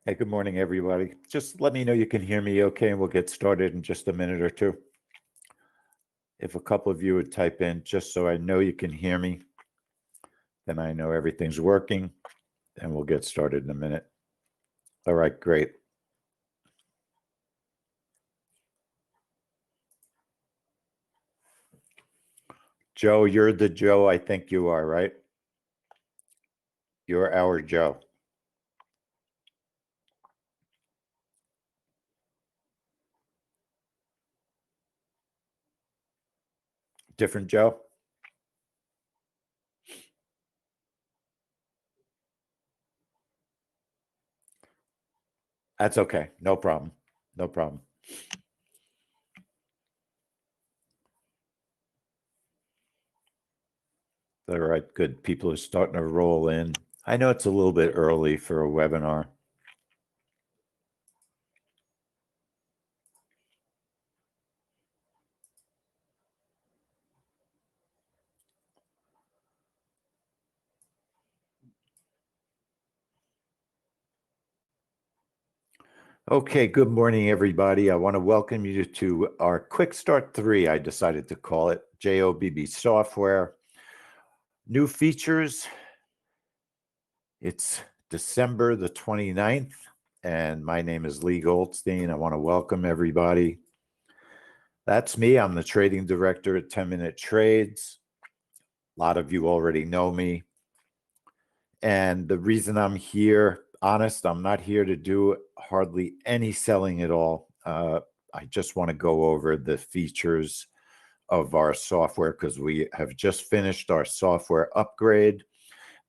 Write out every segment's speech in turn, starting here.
Hey, good morning, everybody. Just let me know you can hear me okay, and we'll get started in just a minute or two. If a couple of you would type in, just so I know you can hear me, then I know everything's working, and we'll get started in a minute. All right, great. Joe, you're the Joe I think you are, right? You're our Joe. Different Joe? That's okay. No problem. No problem. All right, good. People are starting to roll in. I know it's a little bit early for a webinar. Okay, good morning, everybody. I want to welcome you to our Quick Start 3, I decided to call it, Jobb software. New features. It's December the 29th, and my name is Lee Goldstein. I want to welcome everybody. That's me. I'm the trading director at 10-Minute Trades. A lot of you already know me. And the reason I'm here, honest, I'm not here to do hardly any selling at all. I just want to go over the features of our software because we have just finished our software upgrade,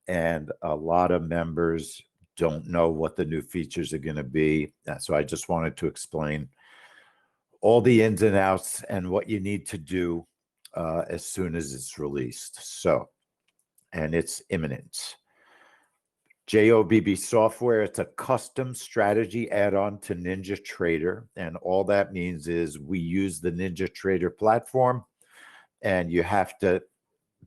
and a lot of members don't know what the new features are going to be. So I just wanted to explain all the ins and outs and what you need to do as soon as it's released. So, and it's imminent. Jobb software, it's a custom strategy add-on to NinjaTrader. And all that means is we use the NinjaTrader platform, and you have to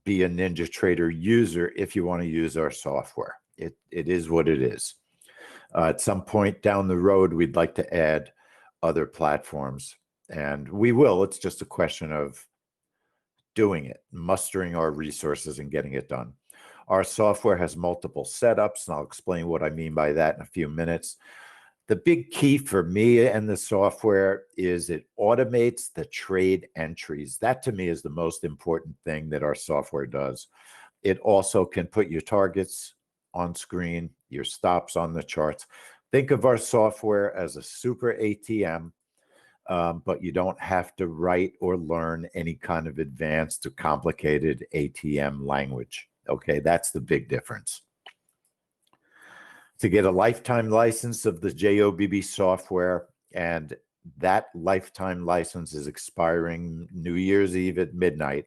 be a NinjaTrader user if you want to use our software. It is what it is. At some point down the road, we'd like to add other platforms, and we will. It's just a question of doing it, mustering our resources and getting it done. Our software has multiple setups, and I'll explain what I mean by that in a few minutes. The big key for me and the software is it automates the trade entries. That to me is the most important thing that our software does. It also can put your targets on screen, your stops on the charts. Think of our software as a super ATM, but you don't have to write or learn any kind of advanced or complicated ATM language. Okay, that's the big difference. To get a lifetime license of the Jobb software, and that lifetime license is expiring New Year's Eve at midnight.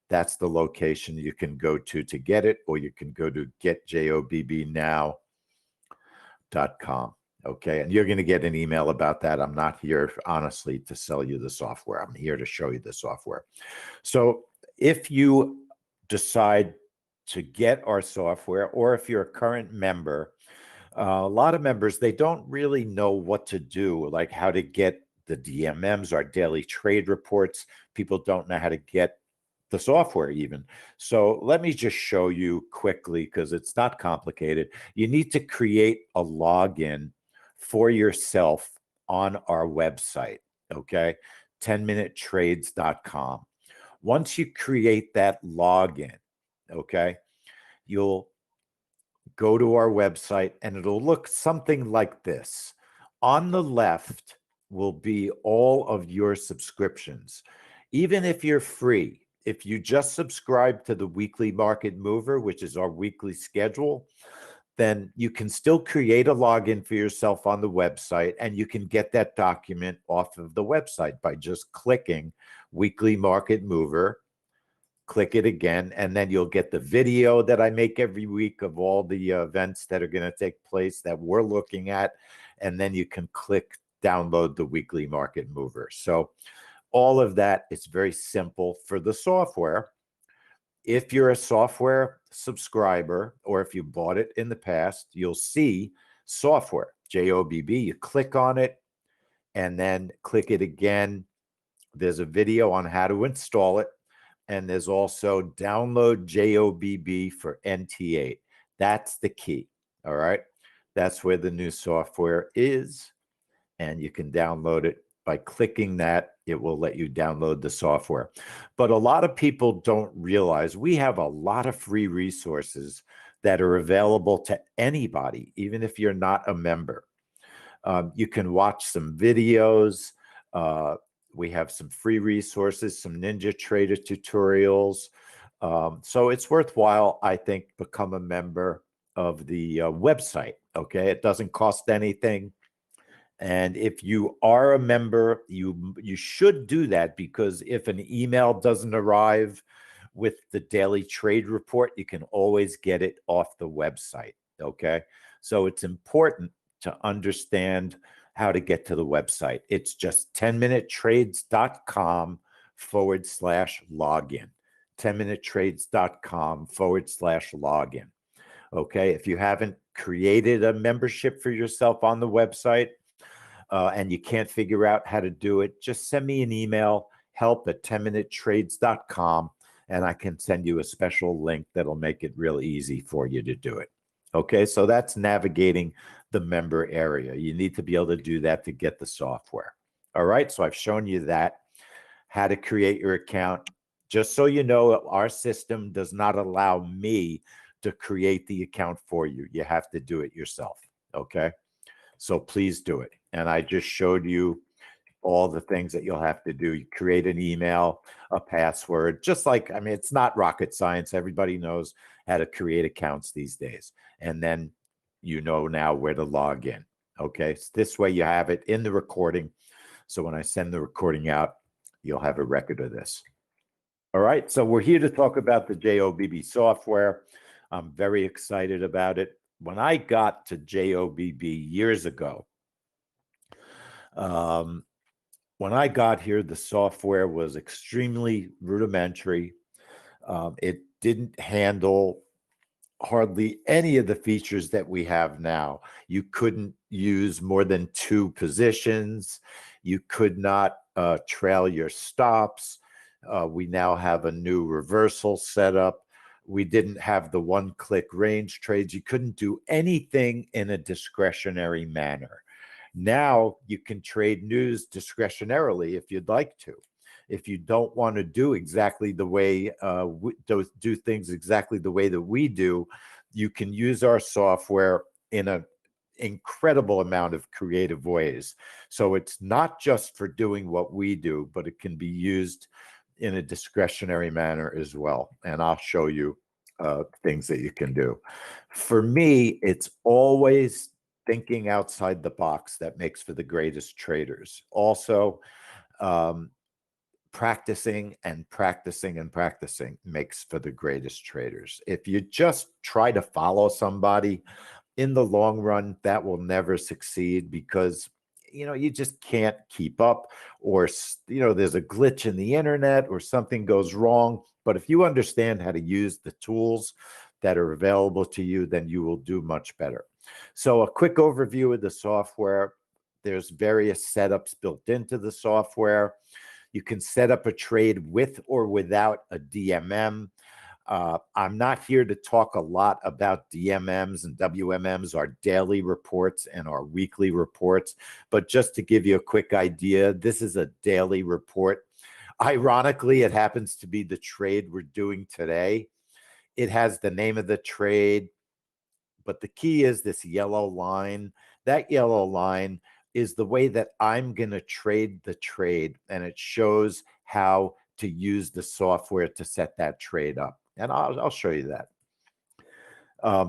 That's the location you can go to get it, or you can go to getjobbnow.com. Okay, and you're going to get an email about that. I'm not here, honestly, to sell you the software. I'm here to show you the software. So if you decide to get our software, or if you're a current member, a lot of members, they don't really know what to do, like how to get the DMMs, our daily trade reports. People don't know how to get the software even. So let me just show you quickly because it's not complicated. You need to create a login for yourself on our website, okay? 10minutetrades.com. Once you create that login, okay, you'll go to our website and it'll look something like this. On the left will be all of your subscriptions. Even if you're free, if you just subscribe to the weekly market mover, which is our weekly schedule, then you can still create a login for yourself on the website, and you can get that document off of the website by just clicking weekly market mover. Click it again, and then you'll get the video that I make every week of all the events that are going to take place that we're looking at, and then you can click download the weekly market mover. So all of that is very simple for the software. If you're a software subscriber, or if you bought it in the past, you'll see software. Jobb. You click on it and then click it again. There's a video on how to install it. And there's also download Jobb for NT8. That's the key. All right. That's where the new software is. And you can download it by clicking that. It will let you download the software. But a lot of people don't realize we have a lot of free resources that are available to anybody, even if you're not a member. You can watch some videos. We have some free resources, some NinjaTrader tutorials. So it's worthwhile, I think, become a member of the website. Okay, it doesn't cost anything. And if you are a member, you should do that, because if an email doesn't arrive with the daily trade report, you can always get it off the website. Okay, so it's important to understand how to get to the website. It's just 10minutetrades.com/login. 10minutetrades.com/login. Okay, if you haven't created a membership for yourself on the website and you can't figure out how to do it, just send me an email, help@10minutetrades.com, and I can send you a special link that'll make it real easy for you to do it. Okay, so that's navigating the member area. You need to be able to do that to get the software. All right, so I've shown you that, how to create your account. Just so you know, our system does not allow me to create the account for you. You have to do it yourself, okay? So please do it. And I just showed you all the things that you'll have to do. You create an email, a password, just like, I mean, it's not rocket science. Everybody knows how to create accounts these days. And then you know now where to log in. Okay, so this way you have it in the recording. So when I send the recording out, you'll have a record of this. All right, so we're here to talk about the Jobb software. I'm very excited about it. When I got to Jobb years ago, when I got here, the software was extremely rudimentary. It didn't handle hardly any of the features that we have now. You couldn't use more than 2 positions. You could not trail your stops. We now have a new reversal setup. We didn't have the one-click range trades. You couldn't do anything in a discretionary manner. Now you can trade news discretionarily if you'd like to. If you don't want to do exactly the way do things exactly the way that we do, you can use our software in an incredible amount of creative ways. So it's not just for doing what we do, but it can be used in a discretionary manner as well. And I'll show you things that you can do. For me, it's always thinking outside the box that makes for the greatest traders. Also, practicing and practicing and practicing makes for the greatest traders. If you just try to follow somebody, in the long run, that will never succeed, because you just can't keep up, or there's a glitch in the internet or something goes wrong. But if you understand how to use the tools that are available to you, then you will do much better. So a quick overview of the software. There's various setups built into the software. You can set up a trade with or without a DMM. I'm not here to talk a lot about DMMs and WMMs, our daily reports and our weekly reports, but just to give you a quick idea, this is a daily report. Ironically, it happens to be the trade we're doing today. It has the name of the trade, but the key is this yellow line. That yellow line is the way that I'm going to trade the trade, and it shows how to use the software to set that trade up. And I'll show you that.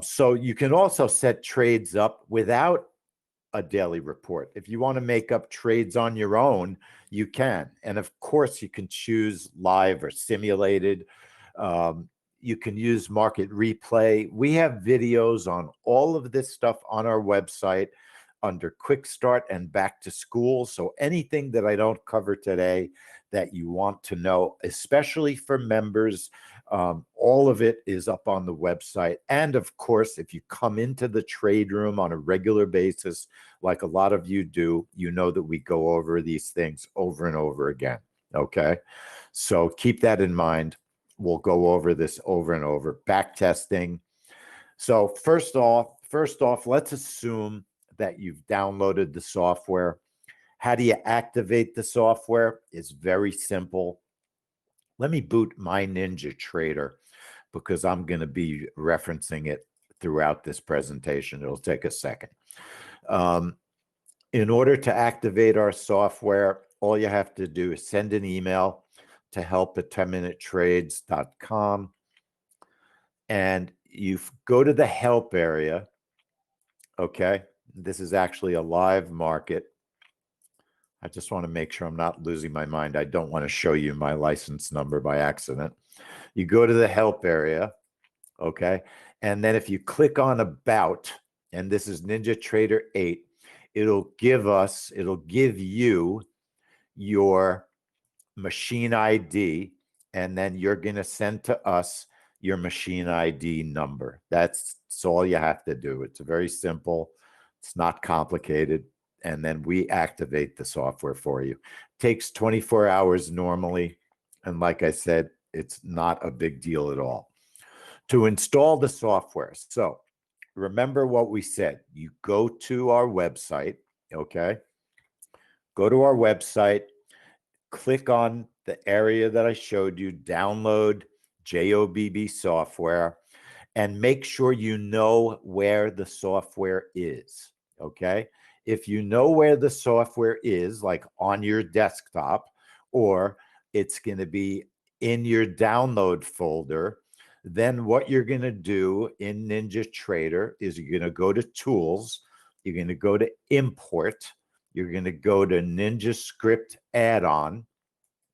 So you can also set trades up without a daily report. If you want to make up trades on your own, you can. And of course, you can choose live or simulated. You can use market replay. We have videos on all of this stuff on our website under Quick Start and Back to School. So anything that I don't cover today that you want to know, especially for members, All of it is up on the website. And of course, if you come into the trade room on a regular basis, like a lot of you do, you know that we go over these things over and over again. Okay. So keep that in mind. We'll go over this over and over. Back testing. So first off, let's assume that you've downloaded the software. How do you activate the software? It's very simple. Let me boot my NinjaTrader because I'm going to be referencing it throughout this presentation. It'll take a second. In order to activate our software, all you have to do is send an email to help@10minutetrades.com, and you go to the help area. Okay, this is actually a live market. I just want to make sure I'm not losing my mind. I don't want to show you my license number by accident. You go to the help area, okay? And then if you click on About, and this is NinjaTrader 8, it'll give you your machine ID, and then you're going to send to us your machine ID number. That's all you have to do. It's very simple. It's not complicated. And then we activate the software for you. Takes 24 hours normally. And like I said, it's not a big deal at all. To install the software. So remember what we said. You go to our website, okay? Go to our website, click on the area that I showed you, download Jobb software, and make sure you know where the software is, okay? If you know where the software is, like on your desktop, or it's going to be in your download folder, then what you're going to do in NinjaTrader is you're going to go to Tools, you're going to go to Import, you're going to go to NinjaScript Add-on,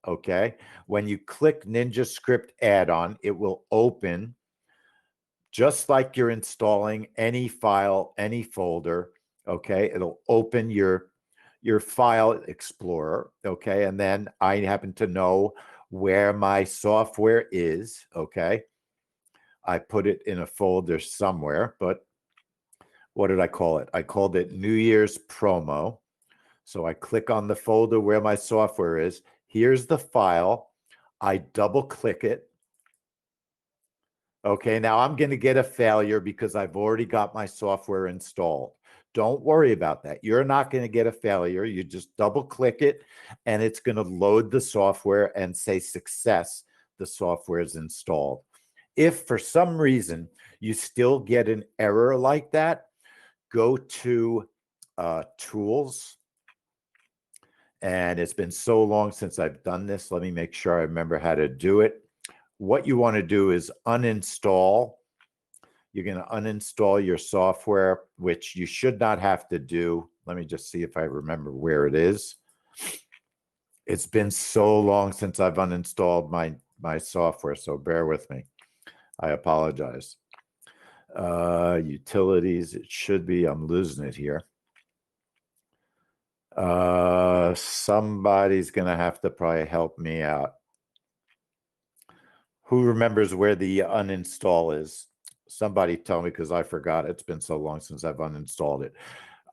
okay? When you click NinjaScript Add-on, it will open just like you're installing any file, any folder, okay? It'll open your file explorer, okay? And then I happen to know where my software is, okay? I put it in a folder somewhere, but what did I call it? I called it New Year's Promo. So I click on the folder where my software is. Here's the file. I double click it. Okay, now I'm going to get a failure because I've already got my software installed. Don't worry about that. You're not going to get a failure. You just double click it and it's going to load the software and say success. The software is installed. If for some reason you still get an error like that, go to Tools. And it's been so long since I've done this. Let me make sure I remember how to do it. What you want to do is uninstall. You're going to uninstall your software, which you should not have to do. Let me just see if I remember where it is. It's been so long since I've uninstalled my software, so bear with me. I apologize. Utilities, it should be, I'm losing it here. Somebody's going to have to probably help me out. Who remembers where the uninstall is? Somebody tell me because I forgot. It's been so long since I've uninstalled it.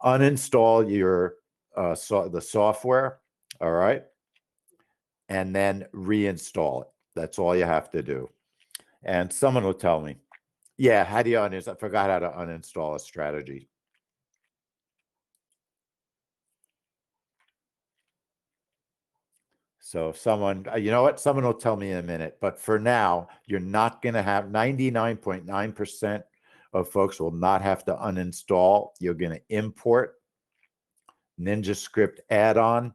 Uninstall your the software, all right? And then reinstall it. That's all you have to do. And someone will tell me, yeah, how do you uninstall? I forgot how to uninstall a strategy. So someone, you know what? Someone will tell me in a minute. But for now, you're not going to have 99.9% of folks will not have to uninstall. You're going to import NinjaScript add-on.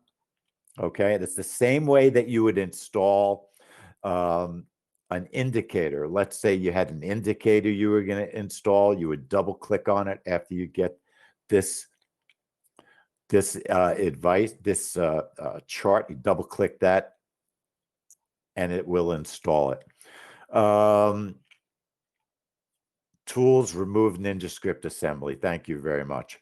Okay, that's the same way that you would install an indicator. Let's say you had an indicator you were going to install. You would double click on it after you get this advice, this chart. You double click that, and it will install it. Tools, remove NinjaScript assembly. Thank you very much.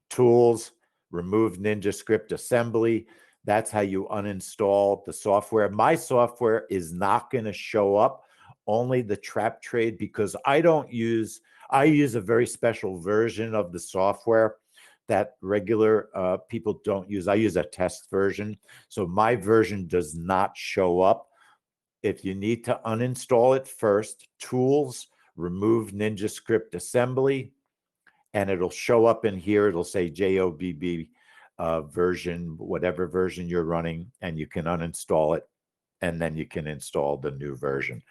Tools, remove NinjaScript assembly. That's how you uninstall the software. My software is not going to show up only the trap trade, because I use a very special version of the software that regular people don't use. I use a test version. So my version does not show up. If you need to uninstall it first, Tools, remove Ninja Script Assembly, and it'll show up in here. It'll say JOBB version, whatever version you're running, and you can uninstall it, and then you can install the new version.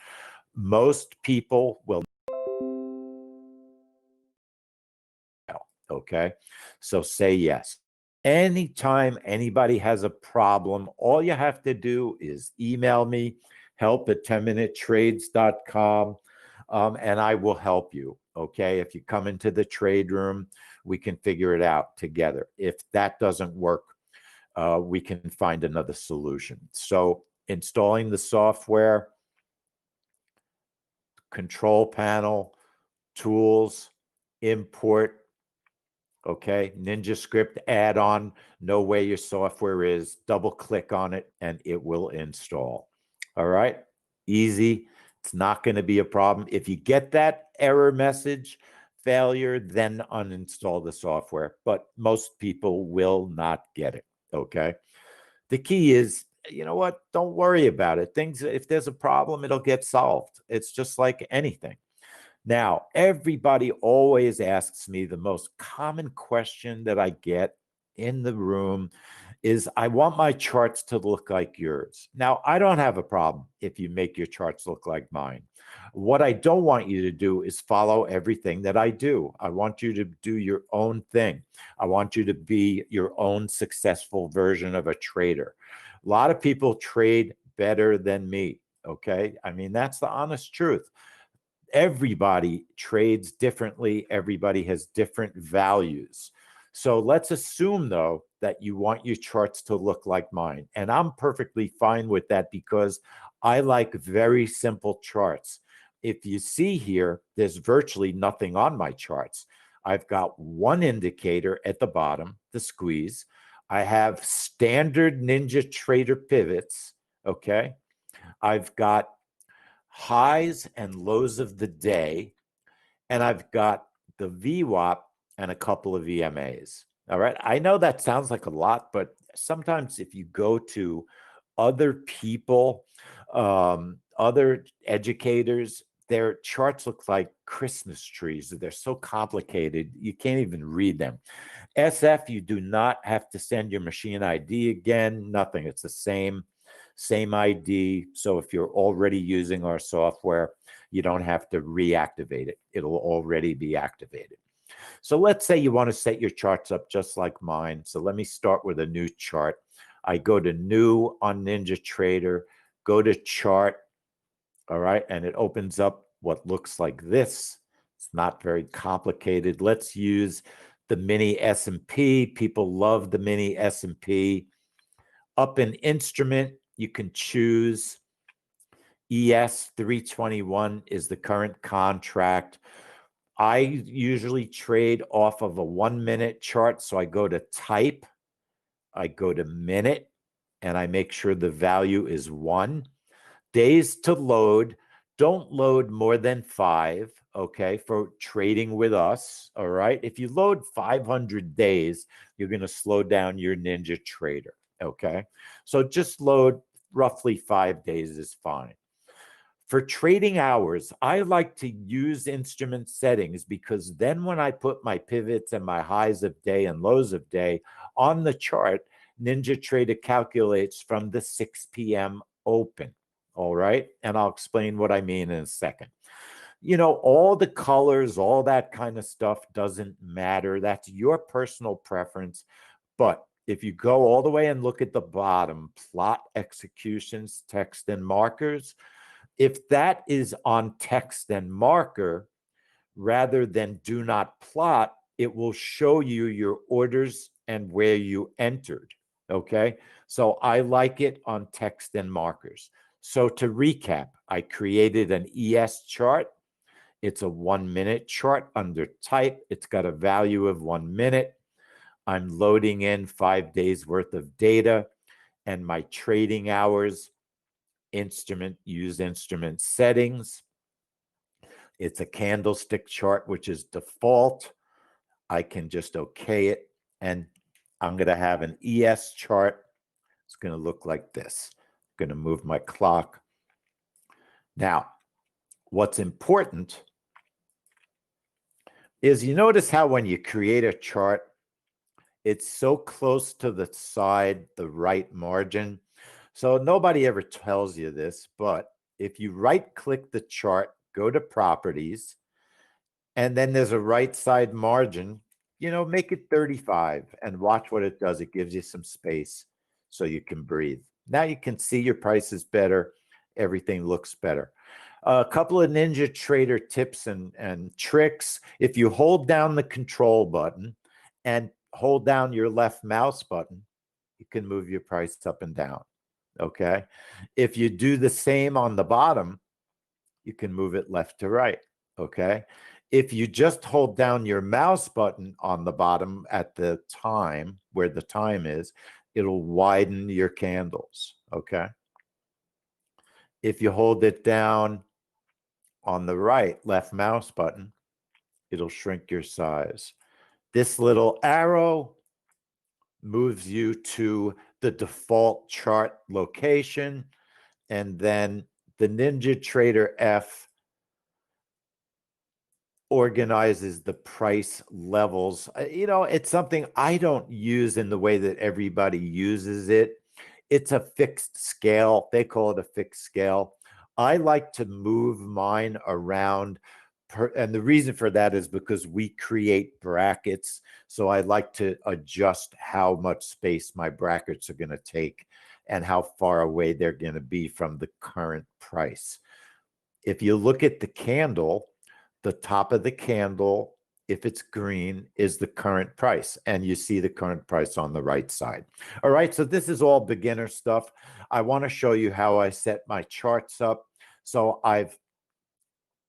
Most people will. Okay, so say yes. Anytime anybody has a problem, all you have to do is email me, help@10minutetrades.com, and I will help you. Okay, if you come into the trade room, we can figure it out together. If that doesn't work, we can find another solution. So installing the software, control panel, tools, import. Okay, Ninja Script add-on, know where your software is, double click on it, and it will install. All right, easy. It's not going to be a problem. If you get that error message, failure, then uninstall the software. But most people will not get it. Okay, the key is, you know what? Don't worry about it. If there's a problem, it'll get solved. It's just like anything. Now, everybody always asks me, the most common question that I get in the room is, I want my charts to look like yours. Now, I don't have a problem if you make your charts look like mine. What I don't want you to do is follow everything that I do. I want you to do your own thing. I want you to be your own successful version of a trader. A lot of people trade better than me, okay? I mean, that's the honest truth. Everybody trades differently. Everybody has different values. So let's assume, though, that you want your charts to look like mine. And I'm perfectly fine with that, because I like very simple charts. If you see here, there's virtually nothing on my charts. I've got one indicator at the bottom, the squeeze. I have standard NinjaTrader pivots, okay? I've got highs and lows of the day, and I've got the VWAP and a couple of EMAs. All right, I know that sounds like a lot, but sometimes if you go to other people, other educators, their charts look like Christmas trees. They're so complicated, you can't even read them. SF, you do not have to send your machine ID again, nothing. It's the same ID. So if you're already using our software, you don't have to reactivate it. It'll already be activated. So let's say you want to set your charts up just like mine. So let me start with a new chart. I go to New on NinjaTrader, go to Chart, all right, and it opens up what looks like this. It's not very complicated. Let's use the mini S&P. People love the mini S&P. Up in Instrument, you can choose ES 321 is the current contract. I usually trade off of a 1 minute chart. So I go to type, I go to minute, and I make sure the value is 1. Days to load, don't load more than 5, okay, for trading with us, all right? If you load 500 days, you're going to slow down your NinjaTrader, okay? So just load roughly 5 days is fine. For trading hours, I like to use instrument settings, because then when I put my pivots and my highs of day and lows of day on the chart, NinjaTrader calculates from the 6 p.m. open. All right. And I'll explain what I mean in a second. You know, all the colors, all that kind of stuff doesn't matter. That's your personal preference. But if you go all the way and look at the bottom, plot executions, text and markers, if that is on text and marker rather than do not plot, it will show you your orders and where you entered. Okay. So I like it on text and markers. So to recap, I created an ES chart. It's a 1 minute chart under type. It's got a value of 1 minute. I'm loading in 5 days worth of data, and my trading hours instrument, use instrument settings. It's a candlestick chart, which is default. I can just okay it, and I'm going to have an ES chart. It's going to look like this. I'm going to move my clock. Now, what's important is you notice how when you create a chart, it's so close to the side, the right margin. So nobody ever tells you this, but if you right-click the chart, go to properties, and then there's a right side margin, make it 35 and watch what it does. It gives you some space so you can breathe. Now you can see your prices better. Everything looks better. A couple of Ninja Trader tips and tricks. If you hold down the control button and hold down your left mouse button, you can move your price up and down. Okay. If you do the same on the bottom, you can move it left to right. Okay. If you just hold down your mouse button on the bottom at the time, where the time is, it'll widen your candles. Okay. If you hold it down on the right, left mouse button, it'll shrink your size. This little arrow moves you to the default chart location, and then the Ninja Trader F organizes the price levels. It's something I don't use in the way that everybody uses it. It's a fixed scale. They call it a fixed scale. I like to move mine around. And the reason for that is because we create brackets. So I like to adjust how much space my brackets are going to take and how far away they're going to be from the current price. If you look at the candle, the top of the candle, if it's green, is the current price. And you see the current price on the right side. All right, so this is all beginner stuff. I want to show you how I set my charts up. So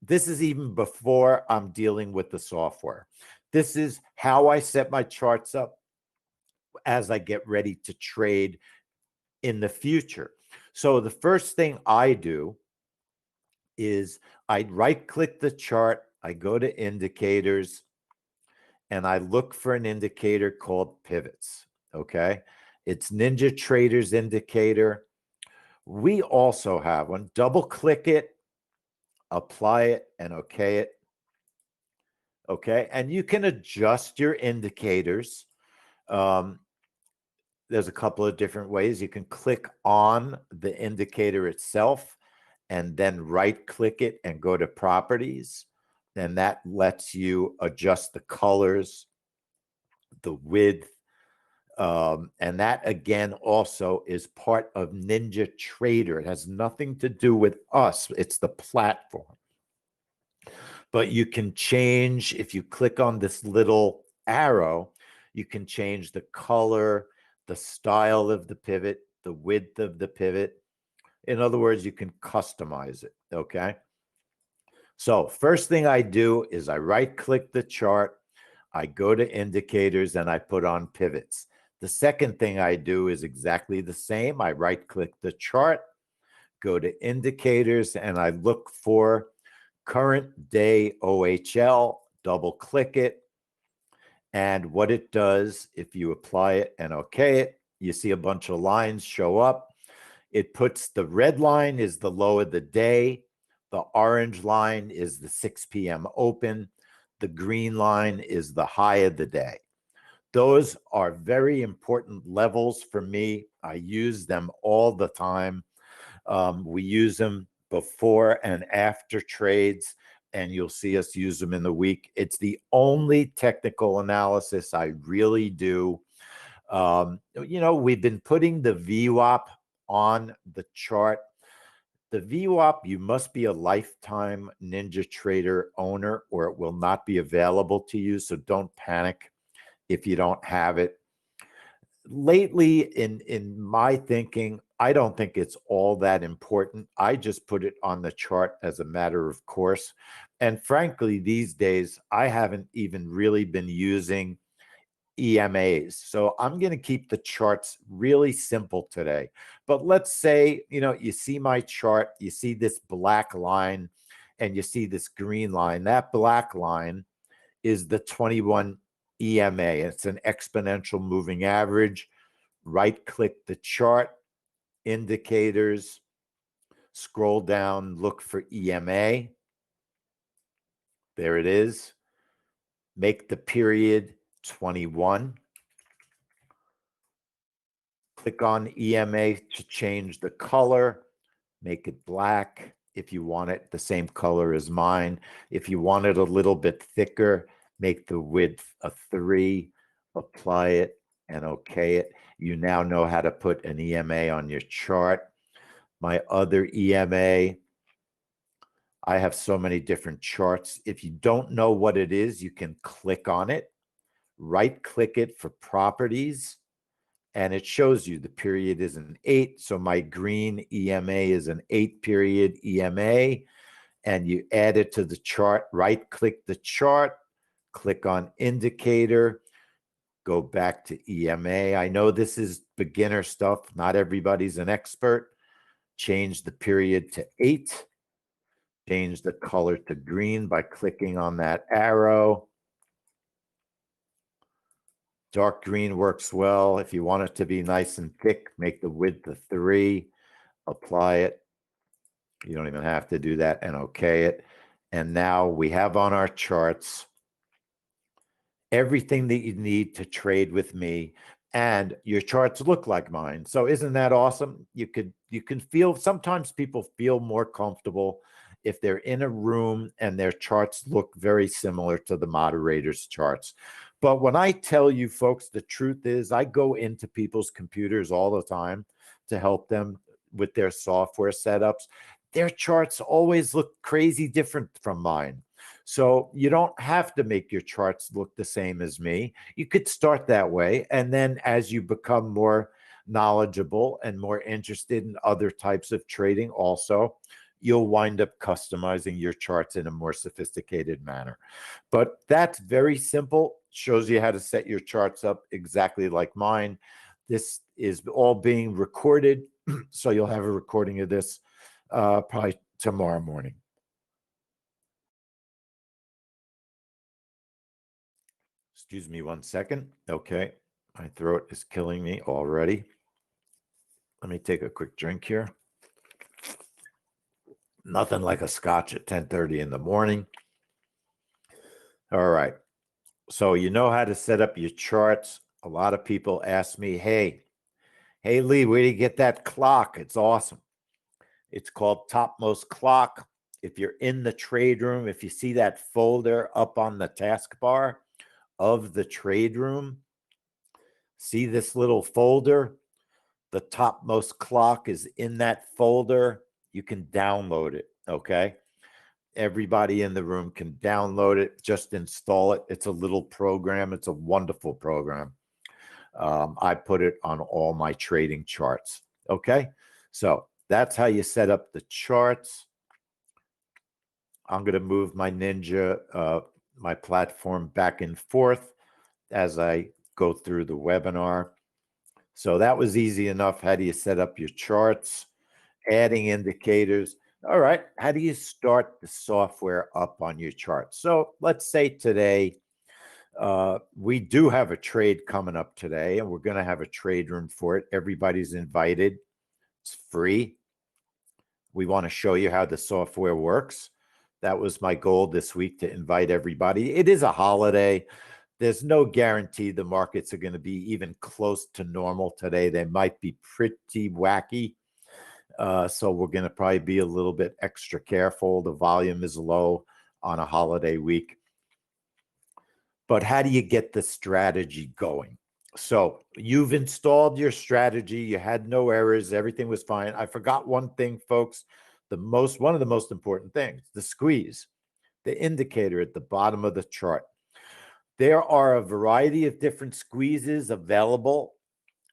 this is even before I'm dealing with the software. This is how I set my charts up as I get ready to trade in the future. So the first thing I do is I right-click the chart, I go to indicators, and I look for an indicator called pivots, okay? It's Ninja Trader's indicator. We also have one. Double-click it, apply it, and okay it. Okay, and you can adjust your indicators. There's a couple of different ways. You can click on the indicator itself and then right-click it and go to properties. And that lets you adjust the colors, the width, and that again also is part of Ninja Trader. It has nothing to do with us. It's the platform. But you can change, if you click on this little arrow, you can change the color, the style of the pivot, the width of the pivot. In other words, you can customize it, okay? So first thing I do is I right-click the chart, I go to indicators, and I put on pivots. The second thing I do is exactly the same. I right-click the chart, go to indicators, and I look for current day OHL, double-click it, and what it does, if you apply it and okay it, you see a bunch of lines show up. It puts the red line is the low of the day. The orange line is the 6 p.m. open. The green line is the high of the day. Those are very important levels for me. I use them all the time. We use them before and after trades, and you'll see us use them in the week. It's the only technical analysis I really do. We've been putting the VWAP on the chart. The VWAP, you must be a lifetime Ninja Trader owner or it will not be available to you. So don't panic if you don't have it. Lately, in my thinking, I don't think it's all that important. I just put it on the chart as a matter of course. And frankly, these days, I haven't even really been using EMAs. So I'm going to keep the charts really simple today. But let's say, you see my chart, you see this black line, and you see this green line. That black line is the 21 EMA. It's an exponential moving average. Right-click the chart, indicators, scroll down, look for EMA. There it is. Make the period 21. Click on EMA to change the color. Make it black if you want it the same color as mine. If you want it a little bit thicker, make the width a 3, apply it, and okay it. You now know how to put an EMA on your chart. My other EMA, I have so many different charts. If you don't know what it is, you can click on it, right-click it for properties, and it shows you the period is an 8. So my green EMA is an 8-period EMA, and you add it to the chart, right-click the chart, click on indicator, go back to EMA. I know this is beginner stuff. Not everybody's an expert. Change the period to 8. Change the color to green by clicking on that arrow. Dark green works well. If you want it to be nice and thick, make the width a 3, apply it. You don't even have to do that, and okay it. And now we have on our charts everything that you need to trade with me, and your charts look like mine. So isn't that awesome? You can feel, sometimes people feel more comfortable if they're in a room and their charts look very similar to the moderator's charts. But when I tell you folks, the truth is I go into people's computers all the time to help them with their software setups. Their charts always look crazy different from mine. So you don't have to make your charts look the same as me. You could start that way. And then as you become more knowledgeable and more interested in other types of trading also, you'll wind up customizing your charts in a more sophisticated manner. But that's very simple. Shows you how to set your charts up exactly like mine. This is all being recorded, so you'll have a recording of this probably tomorrow morning. Excuse me 1 second. Okay, my throat is killing me already. Let me take a quick drink here. Nothing like a scotch at 10:30 in the morning. All right, so you know how to set up your charts. A lot of people ask me, hey Lee, where do you get that clock? It's awesome. It's called Topmost Clock. If you're in the trade room, if you see that folder up on the taskbar of the trade room, see this little folder? The Topmost Clock is in that folder. You can download it, okay? Everybody in the room can download it. Just install it. It's a little program. It's a wonderful program. I put it on all my trading charts, okay? So that's how you set up the charts. I'm going to move my Ninja, my platform back and forth as I go through the webinar. So that was easy enough. How do you set up your charts? Adding indicators. All right, how do you start the software up on your chart? So let's say today, we do have a trade coming up today, and we're going to have a trade room for it. Everybody's invited. It's free. We want to show you how the software works. That was my goal this week, to invite everybody. It is a holiday. There's no guarantee the markets are going to be even close to normal today. They might be pretty wacky. So we're going to probably be a little bit extra careful. The volume is low on a holiday week. But how do you get the strategy going? So you've installed your strategy. You had no errors. Everything was fine. I forgot one thing, folks. One of the most important things, the squeeze, the indicator at the bottom of the chart. There are a variety of different squeezes available.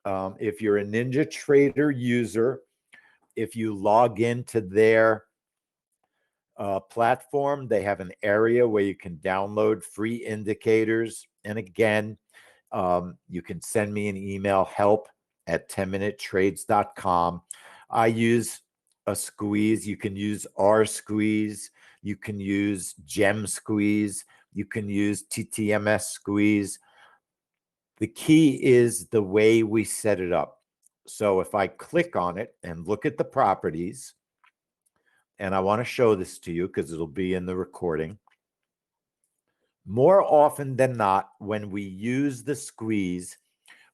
If you're a NinjaTrader user, if you log into their platform, they have an area where you can download free indicators. And again, You can send me an email, help@10minutetrades.com. I use a squeeze. You can use R squeeze. You can use gem squeeze. You can use TTMS squeeze. The key is the way we set it up. So if I click on it and look at the properties, and I want to show this to you because it'll be in the recording. More often than not, when we use the squeeze,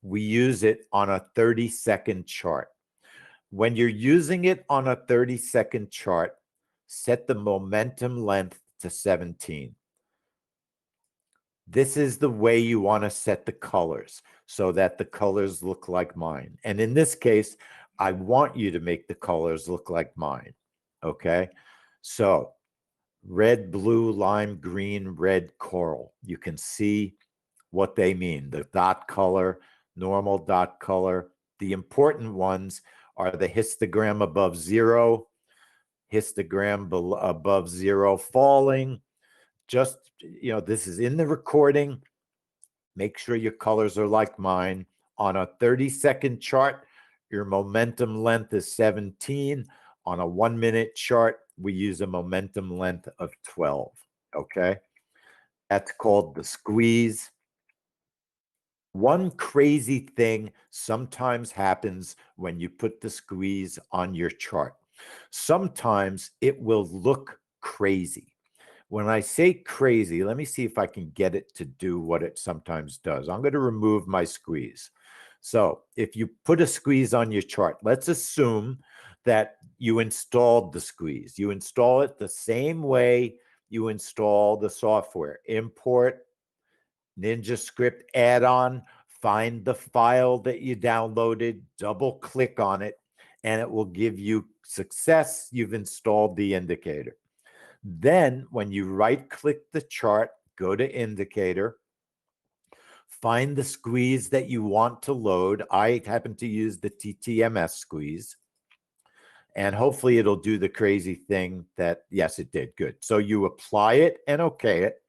we use it on a 30-second chart. When you're using it on a 30-second chart, set the momentum length to 17. This is the way you want to set the colors so that the colors look like mine. And in this case, I want you to make the colors look like mine. Okay? So red, blue, lime, green, red, coral. You can see what they mean. The dot color, normal dot color. The important ones are the histogram above zero, histogram above zero falling. Just, this is in the recording. Make sure your colors are like mine. On a 30-second chart, your momentum length is 17. On a 1-minute chart, we use a momentum length of 12, okay? That's called the squeeze. One crazy thing sometimes happens when you put the squeeze on your chart. Sometimes it will look crazy. When I say crazy, let me see if I can get it to do what it sometimes does. I'm going to remove my squeeze. So if you put a squeeze on your chart, let's assume that you installed the squeeze. You install it the same way you install the software. Import, Ninja Script add-on, find the file that you downloaded, double click on it, and it will give you success. You've installed the indicator. Then when you right-click the chart, go to indicator, find the squeeze that you want to load. I happen to use the TTMS squeeze. And hopefully it'll do the crazy thing that, yes, it did. Good. So you apply it and okay it.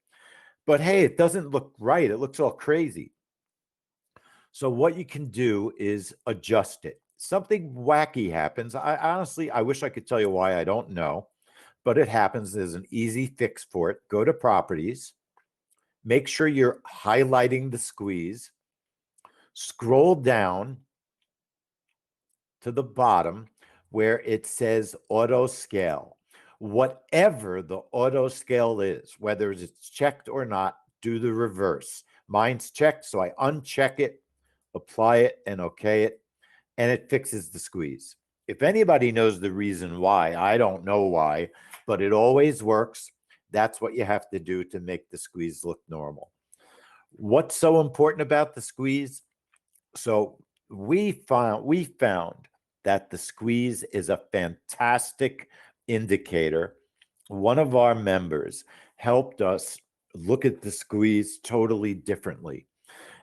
But hey, it doesn't look right. It looks all crazy. So what you can do is adjust it. Something wacky happens. I wish I could tell you why. I don't know. But it happens. There's an easy fix for it. Go to properties. Make sure you're highlighting the squeeze. Scroll down to the bottom where it says auto scale. Whatever the auto scale is, whether it's checked or not, do the reverse. Mine's checked, so I uncheck it, apply it, and okay it, and it fixes the squeeze. If anybody knows the reason why, I don't know why, but it always works. That's what you have to do to make the squeeze look normal. What's so important about the squeeze? So we found that the squeeze is a fantastic indicator. One of our members helped us look at the squeeze totally differently.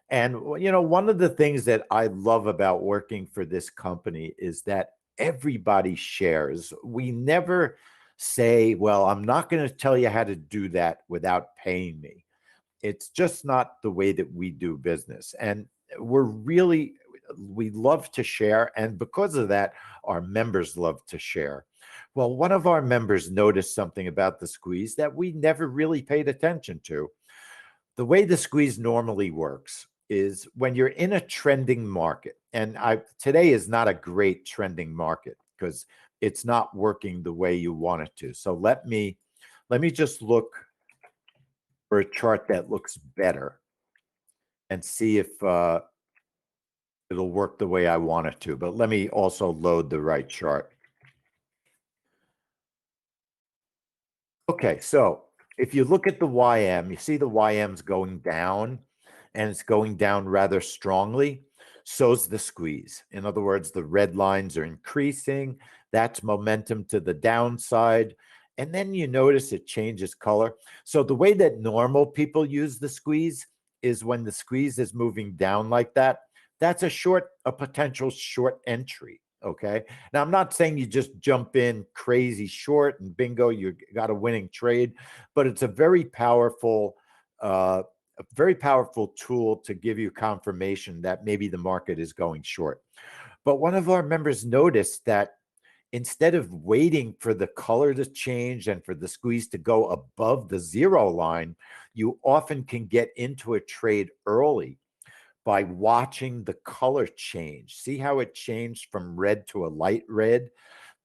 And, one of the things that I love about working for this company is that everybody shares. We never say, well, I'm not going to tell you how to do that without paying me. It's just not the way that we do business. And we love to share. And because of that, our members love to share. Well, one of our members noticed something about the squeeze that we never really paid attention to. The way the squeeze normally works is when you're in a trending market, and today is not a great trending market because it's not working the way you want it to. So let me just look for a chart that looks better and see if it'll work the way I want it to. But let me also load the right chart. Okay, so if you look at the YM, you see the YM's going down, and it's going down rather strongly. So's the squeeze. In other words, the red lines are increasing. That's momentum to the downside. And then you notice it changes color. So the way that normal people use the squeeze is when the squeeze is moving down like that, that's a potential short entry. Okay. Now, I'm not saying you just jump in crazy short and bingo, you got a winning trade, but it's a very powerful a very powerful tool to give you confirmation that maybe the market is going short. But one of our members noticed that instead of waiting for the color to change and for the squeeze to go above the zero line, you often can get into a trade early by watching the color change. See how it changed from red to a light red?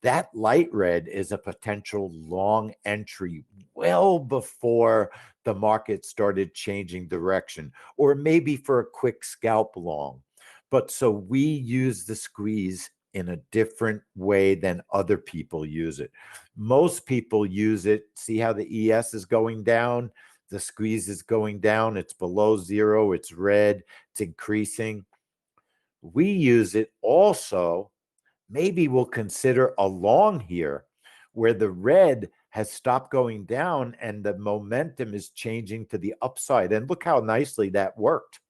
That light red is a potential long entry well before the market started changing direction, or maybe for a quick scalp long. But so we use the squeeze in a different way than other people use it. Most people use it. See how the ES is going down? The squeeze is going down. It's below zero. It's red. It's increasing. We use it also. Maybe we'll consider a long here where the red has stopped going down and the momentum is changing to the upside. And look how nicely that worked.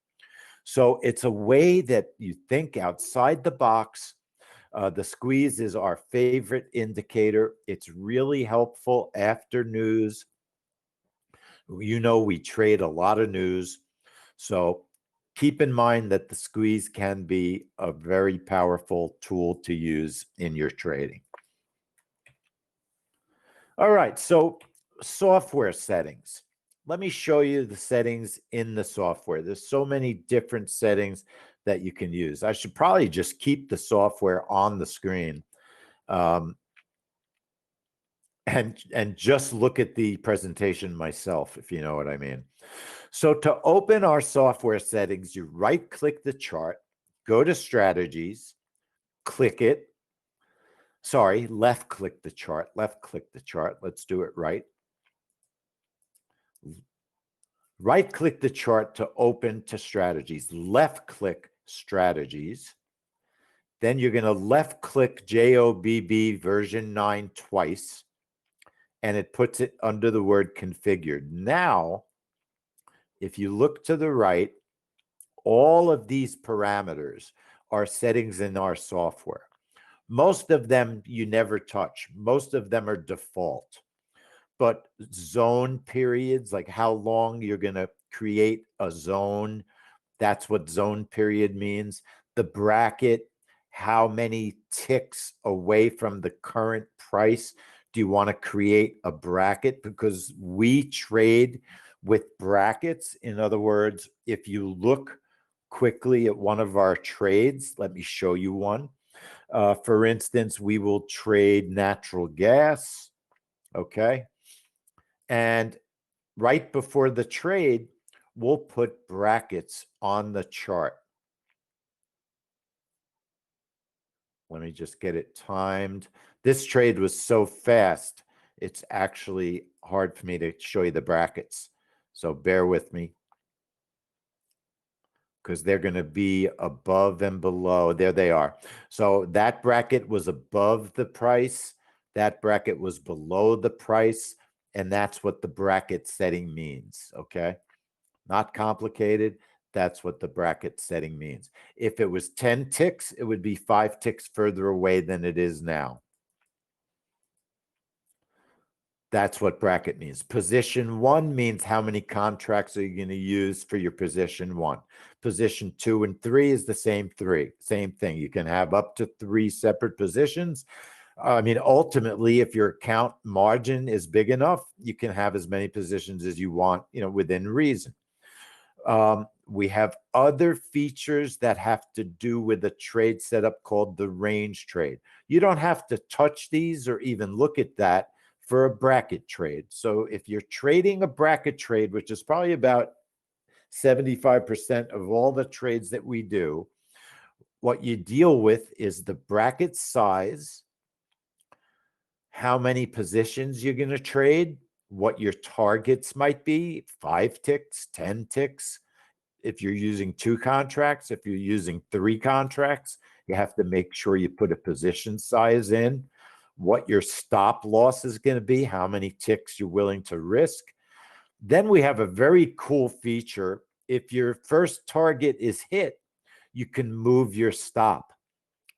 So it's a way that you think outside the box. The squeeze is our favorite indicator. It's really helpful after news. You know, we trade a lot of news. So keep in mind that the squeeze can be a very powerful tool to use in your trading. All right, so software settings. Let me show you the settings in the software. There's so many different settings that you can use. I should probably just keep the software on the screen and just look at the presentation myself, if you know what I mean. So to open our software settings, you right-click the chart, go to strategies, click it. Sorry, left-click the chart, left-click the chart. Let's do it right. Right-click the chart to open to strategies, left-click strategies. Then you're going to left-click Jobb version 9 twice, and it puts it under the word configured. Now, if you look to the right, all of these parameters are settings in our software. Most of them you never touch. Most of them are default. But zone periods, like how long you're going to create a zone, that's what zone period means. The bracket, how many ticks away from the current price do you want to create a bracket? Because we trade with brackets. In other words, if you look quickly at one of our trades, let me show you one. For instance, we will trade natural gas, okay? And right before the trade, we'll put brackets on the chart. Let me just get it timed. This trade was so fast, it's actually hard for me to show you the brackets. So bear with me, because they're going to be above and below. There they are. So that bracket was above the price. That bracket was below the price. And that's what the bracket setting means, okay? Not complicated. That's what the bracket setting means. If it was 10 ticks, it would be 5 ticks further away than it is now. That's what bracket means. Position 1 means how many contracts are you going to use for your position 1. Position 2 and 3 is the same thing. You can have up to 3 separate positions. I mean, ultimately, if your account margin is big enough, you can have as many positions as you want, within reason. We have other features that have to do with a trade setup called the range trade. You don't have to touch these or even look at that for a bracket trade. So if you're trading a bracket trade, which is probably about 75% of all the trades that we do, what you deal with is the bracket size, how many positions you're going to trade, what your targets might be, 5 ticks, 10 ticks. If you're using 2 contracts, if you're using 3 contracts, you have to make sure you put a position size in, what your stop loss is going to be, how many ticks you're willing to risk. Then we have a very cool feature. If your first target is hit, you can move your stop.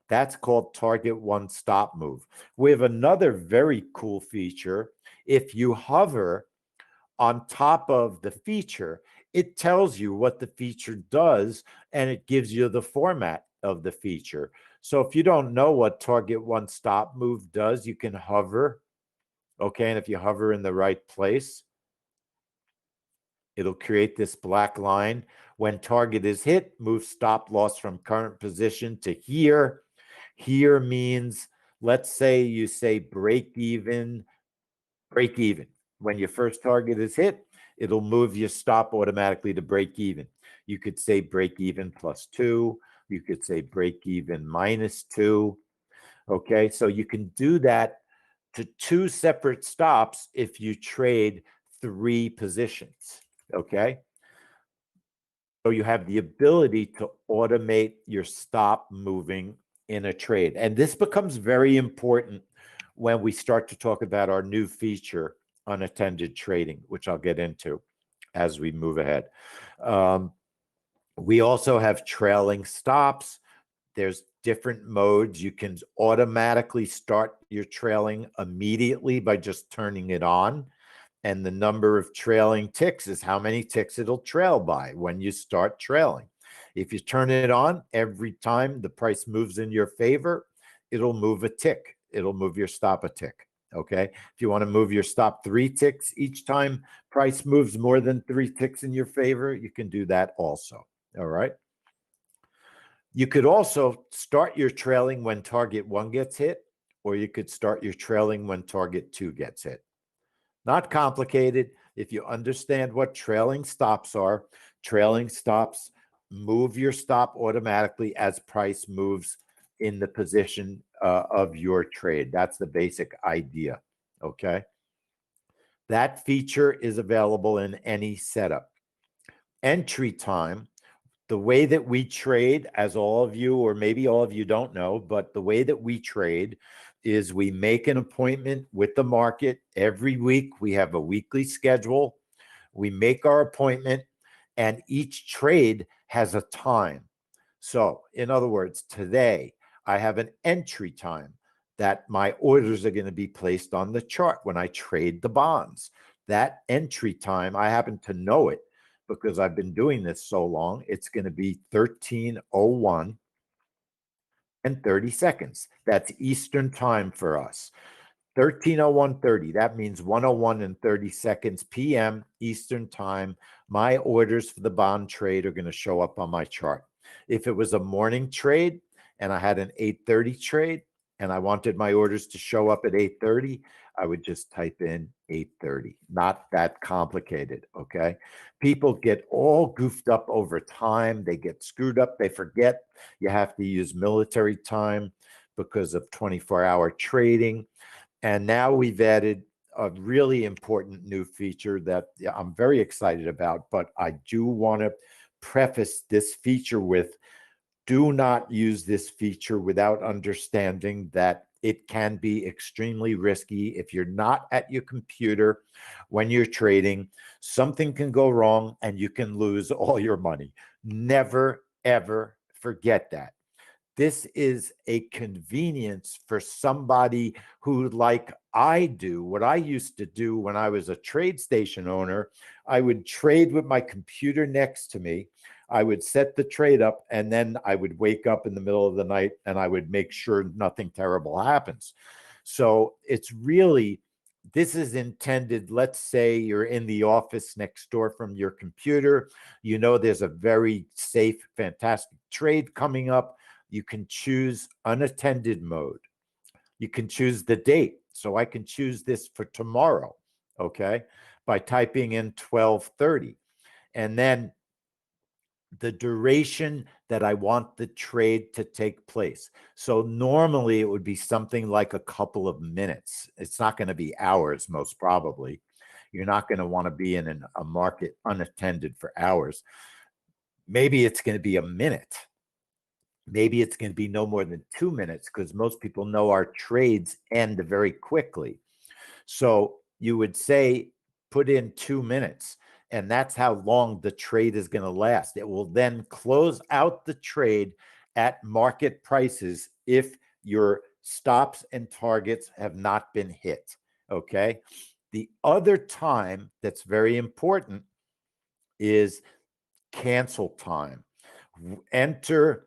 That's called target 1 stop move. We have another very cool feature. If you hover on top of the feature, it tells you what the feature does, and it gives you the format of the feature. So if you don't know what target one stop move does, you can hover, okay? And if you hover in the right place, it'll create this black line. When target is hit, move stop loss from current position to here. Here means, let's say you say break even. When your first target is hit, it'll move your stop automatically to break even. You could say break even +2. You could say break even -2. Okay, so you can do that to 2 separate stops if you trade 3 positions. Okay, so you have the ability to automate your stop moving in a trade. And this becomes very important when we start to talk about our new feature, unattended trading, which I'll get into as we move ahead. We also have trailing stops. There's different modes. You can automatically start your trailing immediately by just turning it on. And the number of trailing ticks is how many ticks it'll trail by when you start trailing. If you turn it on, every time the price moves in your favor, it'll move a tick. It'll move your stop a tick. Okay. If you want to move your stop 3 ticks each time price moves more than 3 ticks in your favor, you can do that also. All right. You could also start your trailing when target 1 gets hit, or you could start your trailing when target 2 gets hit. Not complicated. If you understand what trailing stops are, trailing stops move your stop automatically as price moves in the position of your trade. That's the basic idea, okay? That feature is available in any setup. Entry time, the way that we trade, as all of you, or maybe all of you don't know, but the way that we trade is we make an appointment with the market every week. We have a weekly schedule. We make our appointment, and each trade has a time. So, in other words, today I have an entry time that my orders are going to be placed on the chart when I trade the bonds. That entry time, I happen to know it because I've been doing this so long. It's going to be 13:01 and 30 seconds. That's Eastern time for us. 13:01:30. That means 1:01 and 30 seconds p.m. Eastern time. My orders for the bond trade are going to show up on my chart. If it was a morning trade and I had an 8:30 trade and I wanted my orders to show up at 8:30, I would just type in 8:30. Not that complicated, okay? People get all goofed up over time. They get screwed up. They forget you have to use military time because of 24-hour trading. And now we've added a really important new feature that I'm very excited about, but I do want to preface this feature with, do not use this feature without understanding that it can be extremely risky. If you're not at your computer when you're trading, something can go wrong and you can lose all your money. Never, ever forget that. This is a convenience for somebody who, like I do, what I used to do when I was a trade station owner, I would trade with my computer next to me. I would set the trade up, and then I would wake up in the middle of the night and I would make sure nothing terrible happens. So it's really, this is intended, let's say you're in the office next door from your computer. You know there's a very safe, fantastic trade coming up. You can choose unattended mode. You can choose the date. So I can choose this for tomorrow, okay, by typing in 12:30. And then the duration that I want the trade to take place. So normally it would be something like a couple of minutes. It's not going to be hours, most probably. You're not going to want to be in a market unattended for hours. Maybe it's going to be a minute. Maybe it's going to be no more than 2 minutes, because most people know our trades end very quickly. So you would say, put in 2 minutes, and that's how long the trade is going to last. It will then close out the trade at market prices if your stops and targets have not been hit. Okay. The other time that's very important is cancel time. Enter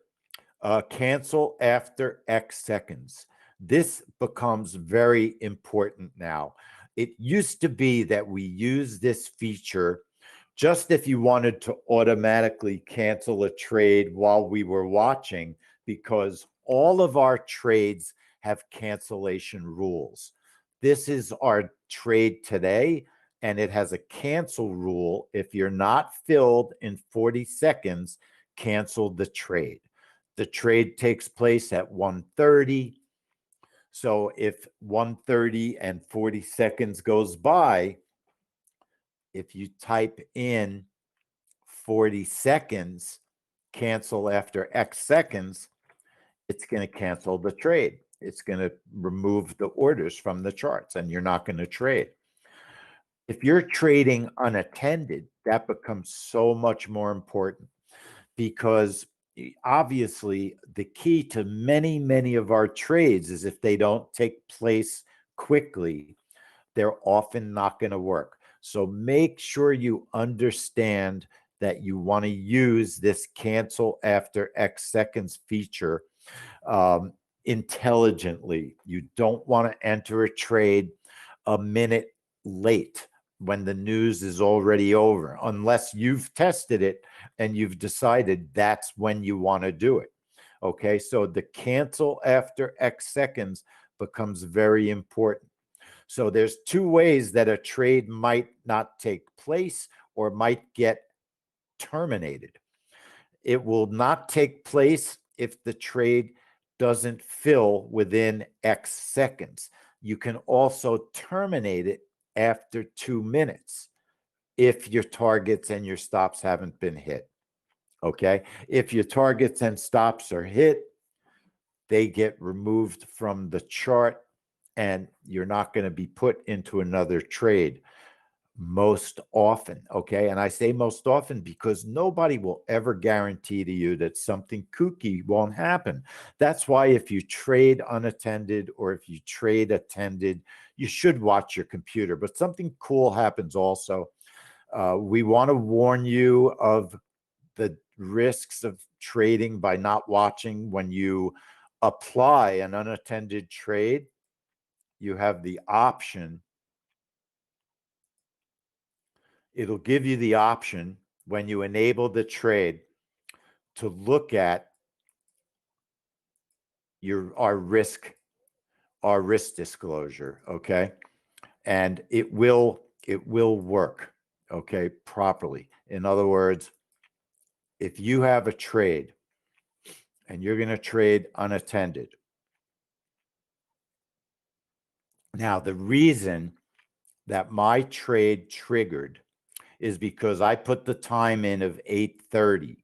cancel after X seconds. This becomes very important now. It used to be that we use this feature just if you wanted to automatically cancel a trade while we were watching, because all of our trades have cancellation rules. This is our trade today, and it has a cancel rule. If you're not filled in 40 seconds, cancel the trade. The trade takes place at 1:30. So if 1:30 and 40 seconds goes by, if you type in 40 seconds, cancel after X seconds, it's going to cancel the trade. It's going to remove the orders from the charts, and you're not going to trade. If you're trading unattended, that becomes so much more important, because obviously the key to many, many of our trades is if they don't take place quickly, they're often not going to work. So make sure you understand that you want to use this cancel after X seconds feature intelligently. You don't want to enter a trade a minute late when the news is already over, unless you've tested it and you've decided that's when you want to do it. Okay, so the cancel after X seconds becomes very important. So there's two ways that a trade might not take place or might get terminated. It will not take place if the trade doesn't fill within X seconds. You can also terminate it after 2 minutes if your targets and your stops haven't been hit. Okay, if your targets and stops are hit, they get removed from the chart and you're not going to be put into another trade most often. Okay, and I say most often because nobody will ever guarantee to you that something kooky won't happen. That's why if you trade unattended or if you trade attended, you should watch your computer. But something cool happens also. We want to warn you of the risks of trading by not watching. When you apply an unattended trade, you have the option. It'll give you the option when you enable the trade to look at our risk disclosure, okay? And it will work, okay, properly. In other words, if you have a trade and you're going to trade unattended. Now, the reason that my trade triggered is because I put the time in of 8:30.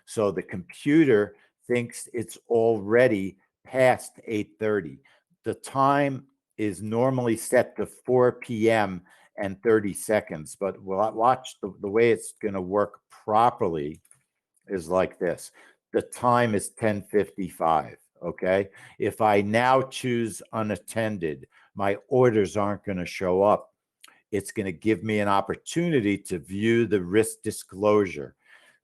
So the computer thinks it's already past 8:30. The time is normally set to 4 p.m. and 30 seconds, but watch the way it's going to work properly is like this. The time is 10:55, okay? If I now choose unattended, my orders aren't going to show up. It's going to give me an opportunity to view the risk disclosure.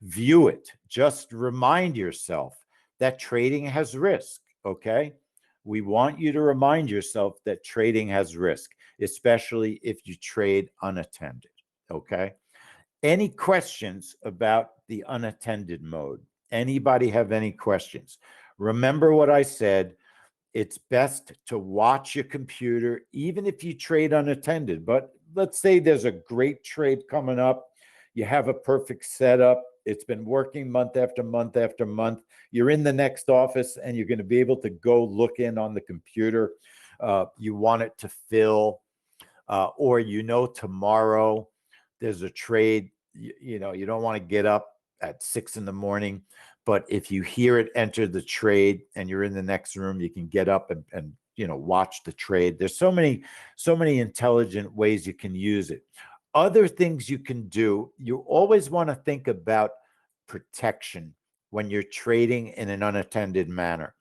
View it. Just remind yourself that trading has risk, okay? We want you to remind yourself that trading has risk, especially if you trade unattended, okay? Any questions about the unattended mode? Anybody have any questions? Remember what I said. It's best to watch your computer, even if you trade unattended. But let's say there's a great trade coming up. You have a perfect setup. It's been working month after month after month. You're in the next office and you're going to be able to go look in on the computer. You want it to fill, or tomorrow there's a trade. You don't want to get up at 6 a.m. But if you hear it enter the trade and you're in the next room, you can get up and watch the trade. There's so many intelligent ways you can use it. Other things you can do, you always want to think about protection when you're trading in an unattended manner.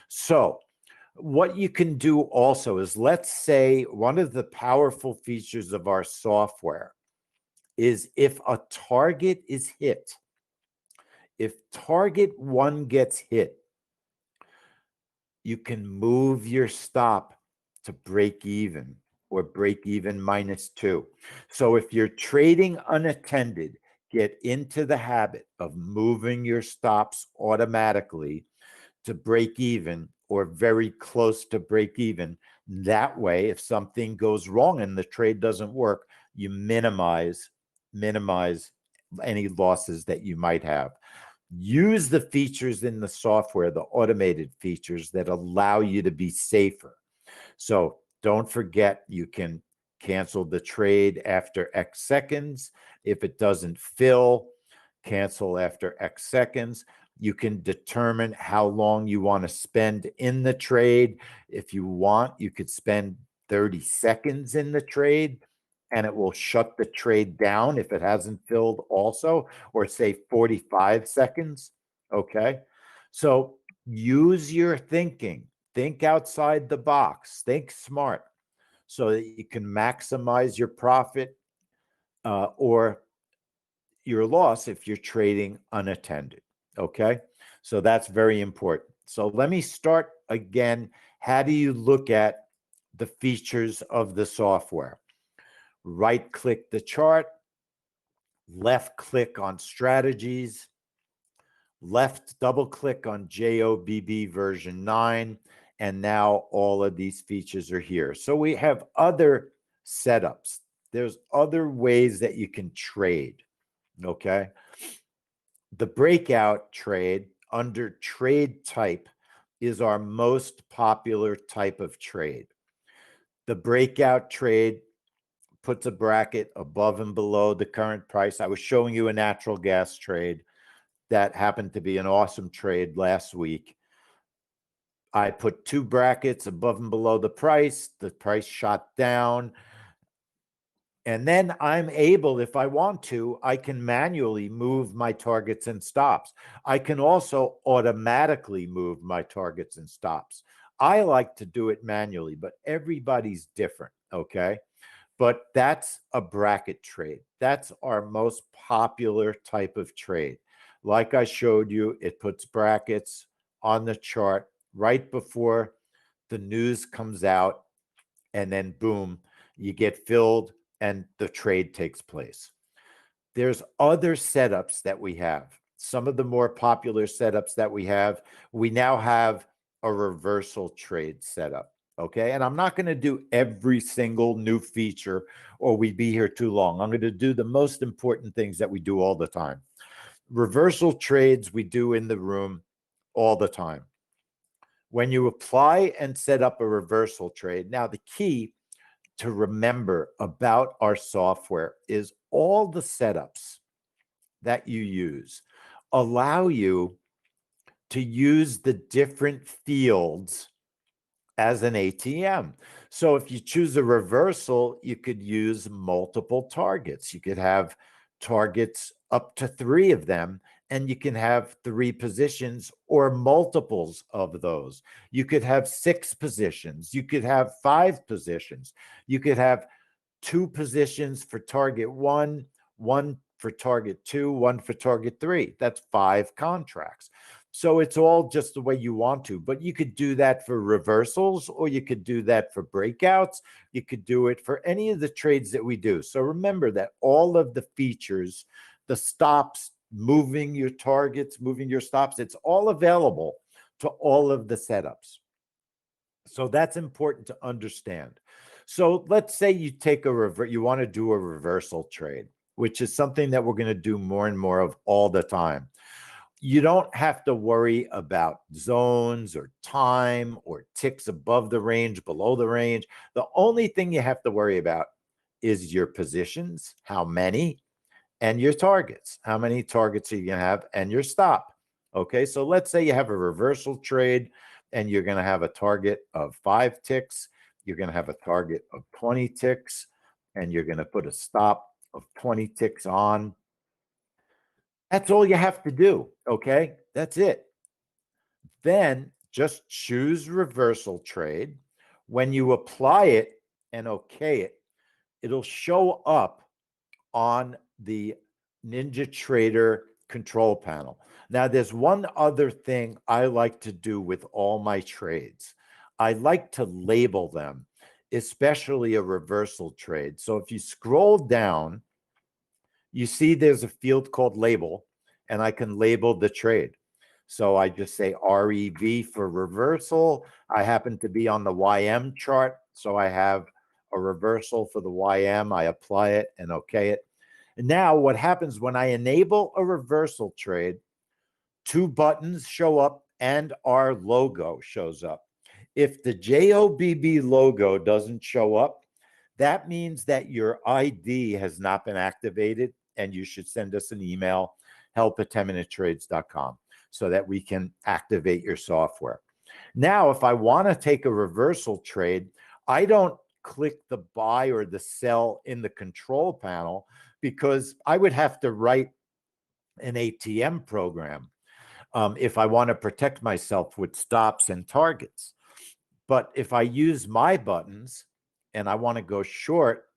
So what you can do also is, let's say one of the powerful features of our software is if a target is hit, if target 1 gets hit, you can move your stop to break even or break even -2. So if you're trading unattended, get into the habit of moving your stops automatically to break even or very close to break even. That way, if something goes wrong and the trade doesn't work, you minimize any losses that you might have. Use the features in the software, the automated features that allow you to be safer. So don't forget, you can cancel the trade after X seconds. If it doesn't fill, cancel after X seconds. You can determine how long you want to spend in the trade. If you want, you could spend 30 seconds in the trade and it will shut the trade down if it hasn't filled also, or say 45 seconds. Okay. So use your thinking. Think outside the box. Think smart so that you can maximize your profit or your loss if you're trading unattended. Okay. So that's very important. So let me start again. How do you look at the features of the software? Right click the chart, left click on strategies, left double click on Jobb version 9, and now all of these features are here. So we have other setups. There's other ways that you can trade, okay? The breakout trade under trade type is our most popular type of trade. The breakout trade puts a bracket above and below the current price. I was showing you a natural gas trade that happened to be an awesome trade last week. I put 2 brackets above and below the price. The price shot down. And then I'm able, if I want to, I can manually move my targets and stops. I can also automatically move my targets and stops. I like to do it manually, but everybody's different, okay? But that's a bracket trade. That's our most popular type of trade. Like I showed you, it puts brackets on the chart right before the news comes out, and then boom, you get filled and the trade takes place. There's other setups that we have. Some of the more popular setups that we now have a reversal trade setup. Okay. And I'm not going to do every single new feature or we'd be here too long. I'm going to do the most important things that we do all the time. Reversal trades we do in the room all the time. When you apply and set up a reversal trade, now the key to remember about our software is all the setups that you use allow you to use the different fields as an ATM. So if you choose a reversal, you could use multiple targets. You could have targets up to 3 of them, and you can have 3 positions or multiples of those. You could have 6 positions. You could have 5 positions. You could have 2 positions for target 1, 1 for target 2, 1 for target 3. That's 5 contracts. So it's all just the way you want to, but you could do that for reversals or you could do that for breakouts. You could do it for any of the trades that we do. So remember that all of the features, the stops, moving your targets, moving your stops, it's all available to all of the setups. So that's important to understand. So let's say you take you want to do a reversal trade, which is something that we're going to do more and more of all the time. You don't have to worry about zones or time or ticks above the range, below the range. The only thing you have to worry about is your positions, how many, and your targets. How many targets are you going to have and your stop? Okay, so let's say you have a reversal trade and you're going to have a target of 5 ticks. You're going to have a target of 20 ticks and you're going to put a stop of 20 ticks on. That's all you have to do, okay? That's it. Then just choose reversal trade. When you apply it and okay it, it'll show up on the NinjaTrader control panel. Now, there's one other thing I like to do with all my trades. I like to label them, especially a reversal trade. So if you scroll down, you see there's a field called label, and I can label the trade. So I just say REV for reversal. I happen to be on the YM chart, so I have a reversal for the YM. I apply it and okay it. And now what happens when I enable a reversal trade, two buttons show up and our logo shows up. If the JOBB logo doesn't show up, that means that your ID has not been activated, and you should send us an email, help@10minutetrades.com, so that we can activate your software. Now, if I want to take a reversal trade, I don't click the buy or the sell in the control panel, because I would have to write an ATM program if I want to protect myself with stops and targets. But if I use my buttons and I want to go short,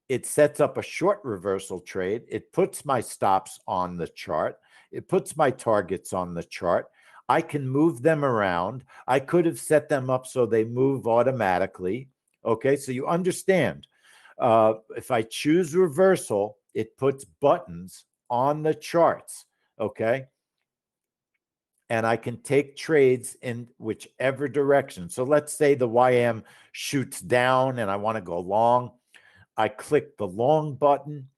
it sets up a short reversal trade. It puts my stops on the chart. It puts my targets on the chart. I can move them around. I could have set them up so they move automatically. Okay, so you understand. If I choose reversal, it puts buttons on the charts. Okay. And I can take trades in whichever direction. So let's say the YM shoots down and I want to go long. I click the long button.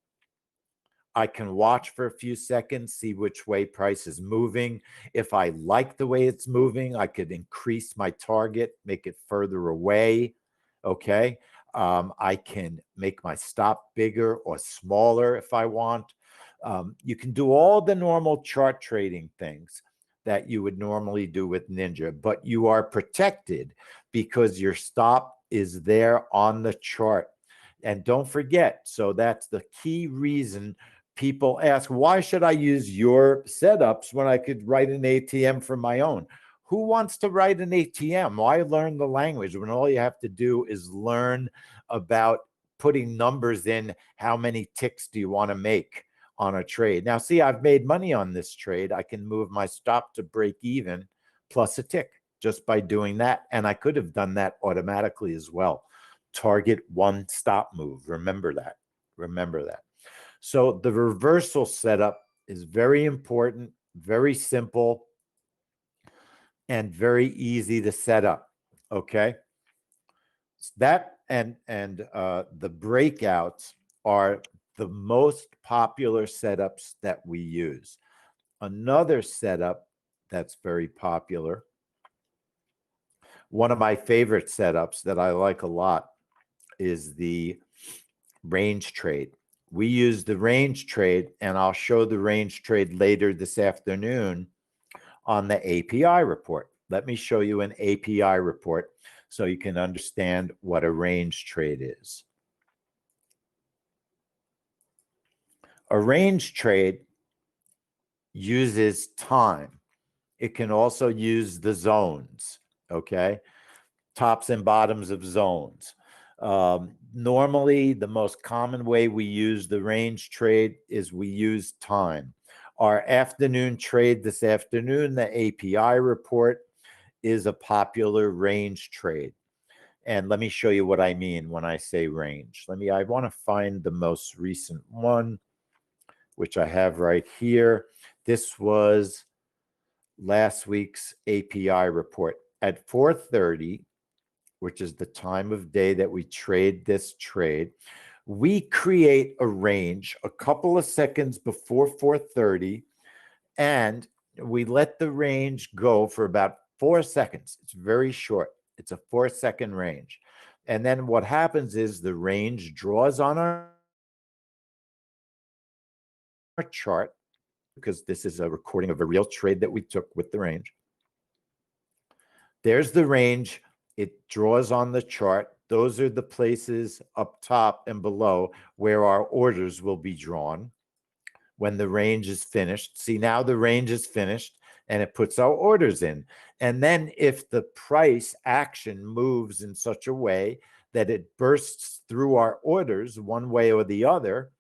I can watch for a few seconds, see which way price is moving. If I like the way it's moving, I could increase my target, make it further away. Okay. I can make my stop bigger or smaller if I want. You can do all the normal chart trading things that you would normally do with Ninja, but you are protected because your stop is there on the chart. And don't forget, so that's the key reason people ask, why should I use your setups when I could write an ATM from my own? Who wants to write an ATM? Why learn the language when all you have to do is learn about putting numbers in? How many ticks do you want to make on a trade? Now, see, I've made money on this trade. I can move my stop to break even plus a tick just by doing that. And I could have done that automatically as well. Target one stop move. Remember that. Remember that. So the reversal setup is very important, very simple, and very easy to set up. Okay. That and the breakouts are the most popular setups that we use. Another setup that's very popular, one of my favorite setups that I like a lot, is the range trade. We use the range trade, and I'll show the range trade later this afternoon on the API report. Let me show you an API report so you can understand what a range trade is. A range trade uses time. It can also use the zones, okay? Tops and bottoms of zones. Normally, the most common way we use the range trade is we use time. Our afternoon trade this afternoon, the API report, is a popular range trade. And let me show you what I mean when I say range. I want to find the most recent one, which I have right here. This was last week's API report. At 4:30, which is the time of day that we trade this trade, we create a range a couple of seconds before 4:30, and we let the range go for about 4 seconds. It's very short. It's a 4-second range. And then what happens is the range draws on our chart, because this is a recording of a real trade that we took with the range. There's the range. It draws on the chart. Those are the places up top and below where our orders will be drawn when the range is finished. See, now the range is finished and it puts our orders in. And then if the price action moves in such a way that it bursts through our orders one way or the other,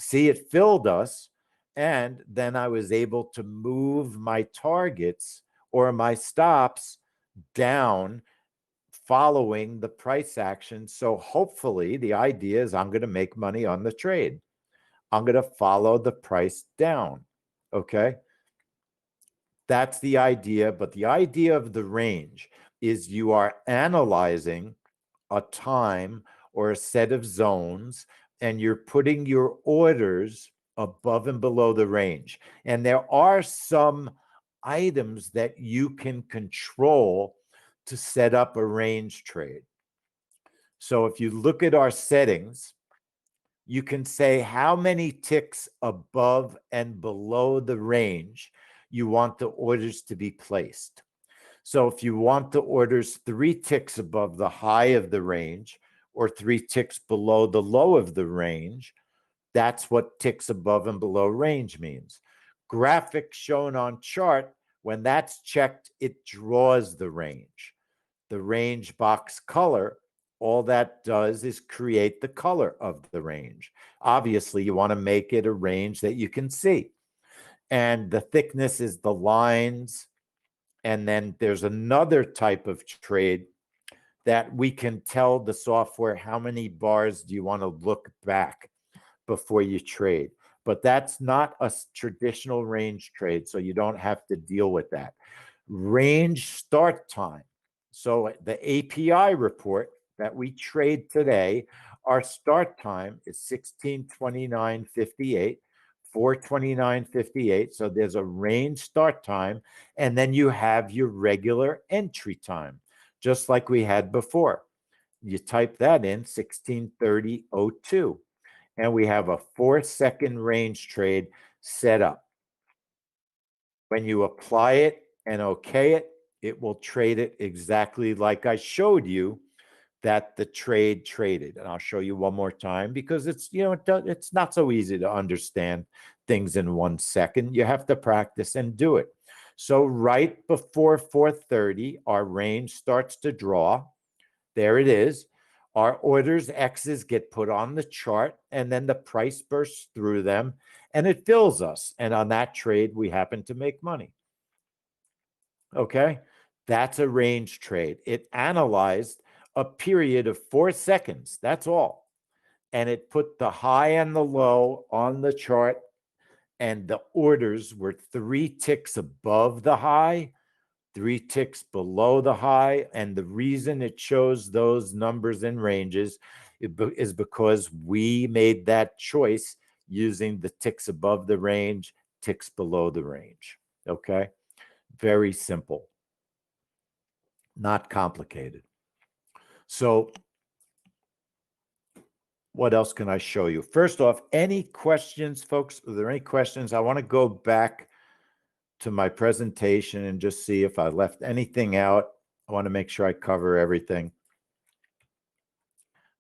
see, it filled us. And then I was able to move my targets or my stops down following the price action. So hopefully the idea is I'm going to make money on the trade. I'm going to follow the price down. Okay. That's the idea. But the idea of the range is you are analyzing a time or a set of zones, and you're putting your orders above and below the range. And there are some items that you can control to set up a range trade. So if you look at our settings, you can say how many ticks above and below the range you want the orders to be placed. So if you want the orders 3 ticks above the high of the range or 3 ticks below the low of the range, that's what ticks above and below range means. Graphic shown on chart, when that's checked, it draws the range. The range box color, all that does is create the color of the range. Obviously, you want to make it a range that you can see. And the thickness is the lines. And then there's another type of trade that we can tell the software how many bars do you want to look back before you trade. But that's not a traditional range trade, so you don't have to deal with that. Range start time. So the API report that we trade today, our start time is 16:29:58. 4:29:58. So there's a range start time, and then you have your regular entry time, just like we had before. You type that in 16:30:02, and we have a 4-second range trade set up. When you apply it and okay it, it will trade it exactly like I showed you that the trade traded. And I'll show you one more time because it's, it's not so easy to understand things in 1 second. You have to practice and do it. So right before 4:30, our range starts to draw. There it is. Our orders X's get put on the chart, and then the price bursts through them and it fills us. And on that trade, we happen to make money. Okay. That's a range trade. It analyzed a period of 4 seconds. That's all. And it put the high and the low on the chart, and the orders were 3 ticks above the high, 3 ticks below the high. And the reason it shows those numbers and ranges is because we made that choice using the ticks above the range, ticks below the range. Okay. Very simple. Not complicated. So what else can I show you? First off, any questions, folks? Are there any questions? I want to go back to my presentation and just see if I left anything out. I want to make sure I cover everything.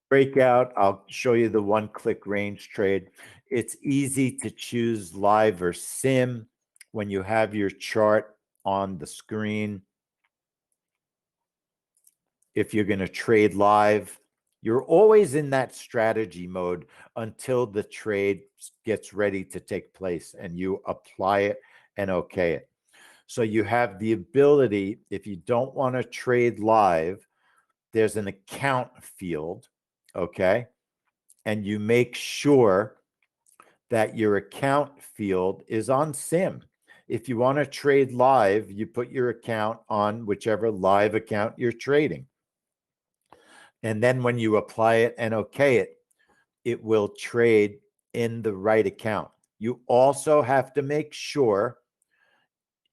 Breakout, I'll show you the one-click range trade. It's easy to choose live or sim when you have your chart on the screen. If you're going to trade live, you're always in that strategy mode until the trade gets ready to take place and you apply it and okay it. So you have the ability, if you don't want to trade live, there's an account field, okay? And you make sure that your account field is on sim. If you want to trade live, you put your account on whichever live account you're trading. And then when you apply it and okay it, it will trade in the right account. You also have to make sure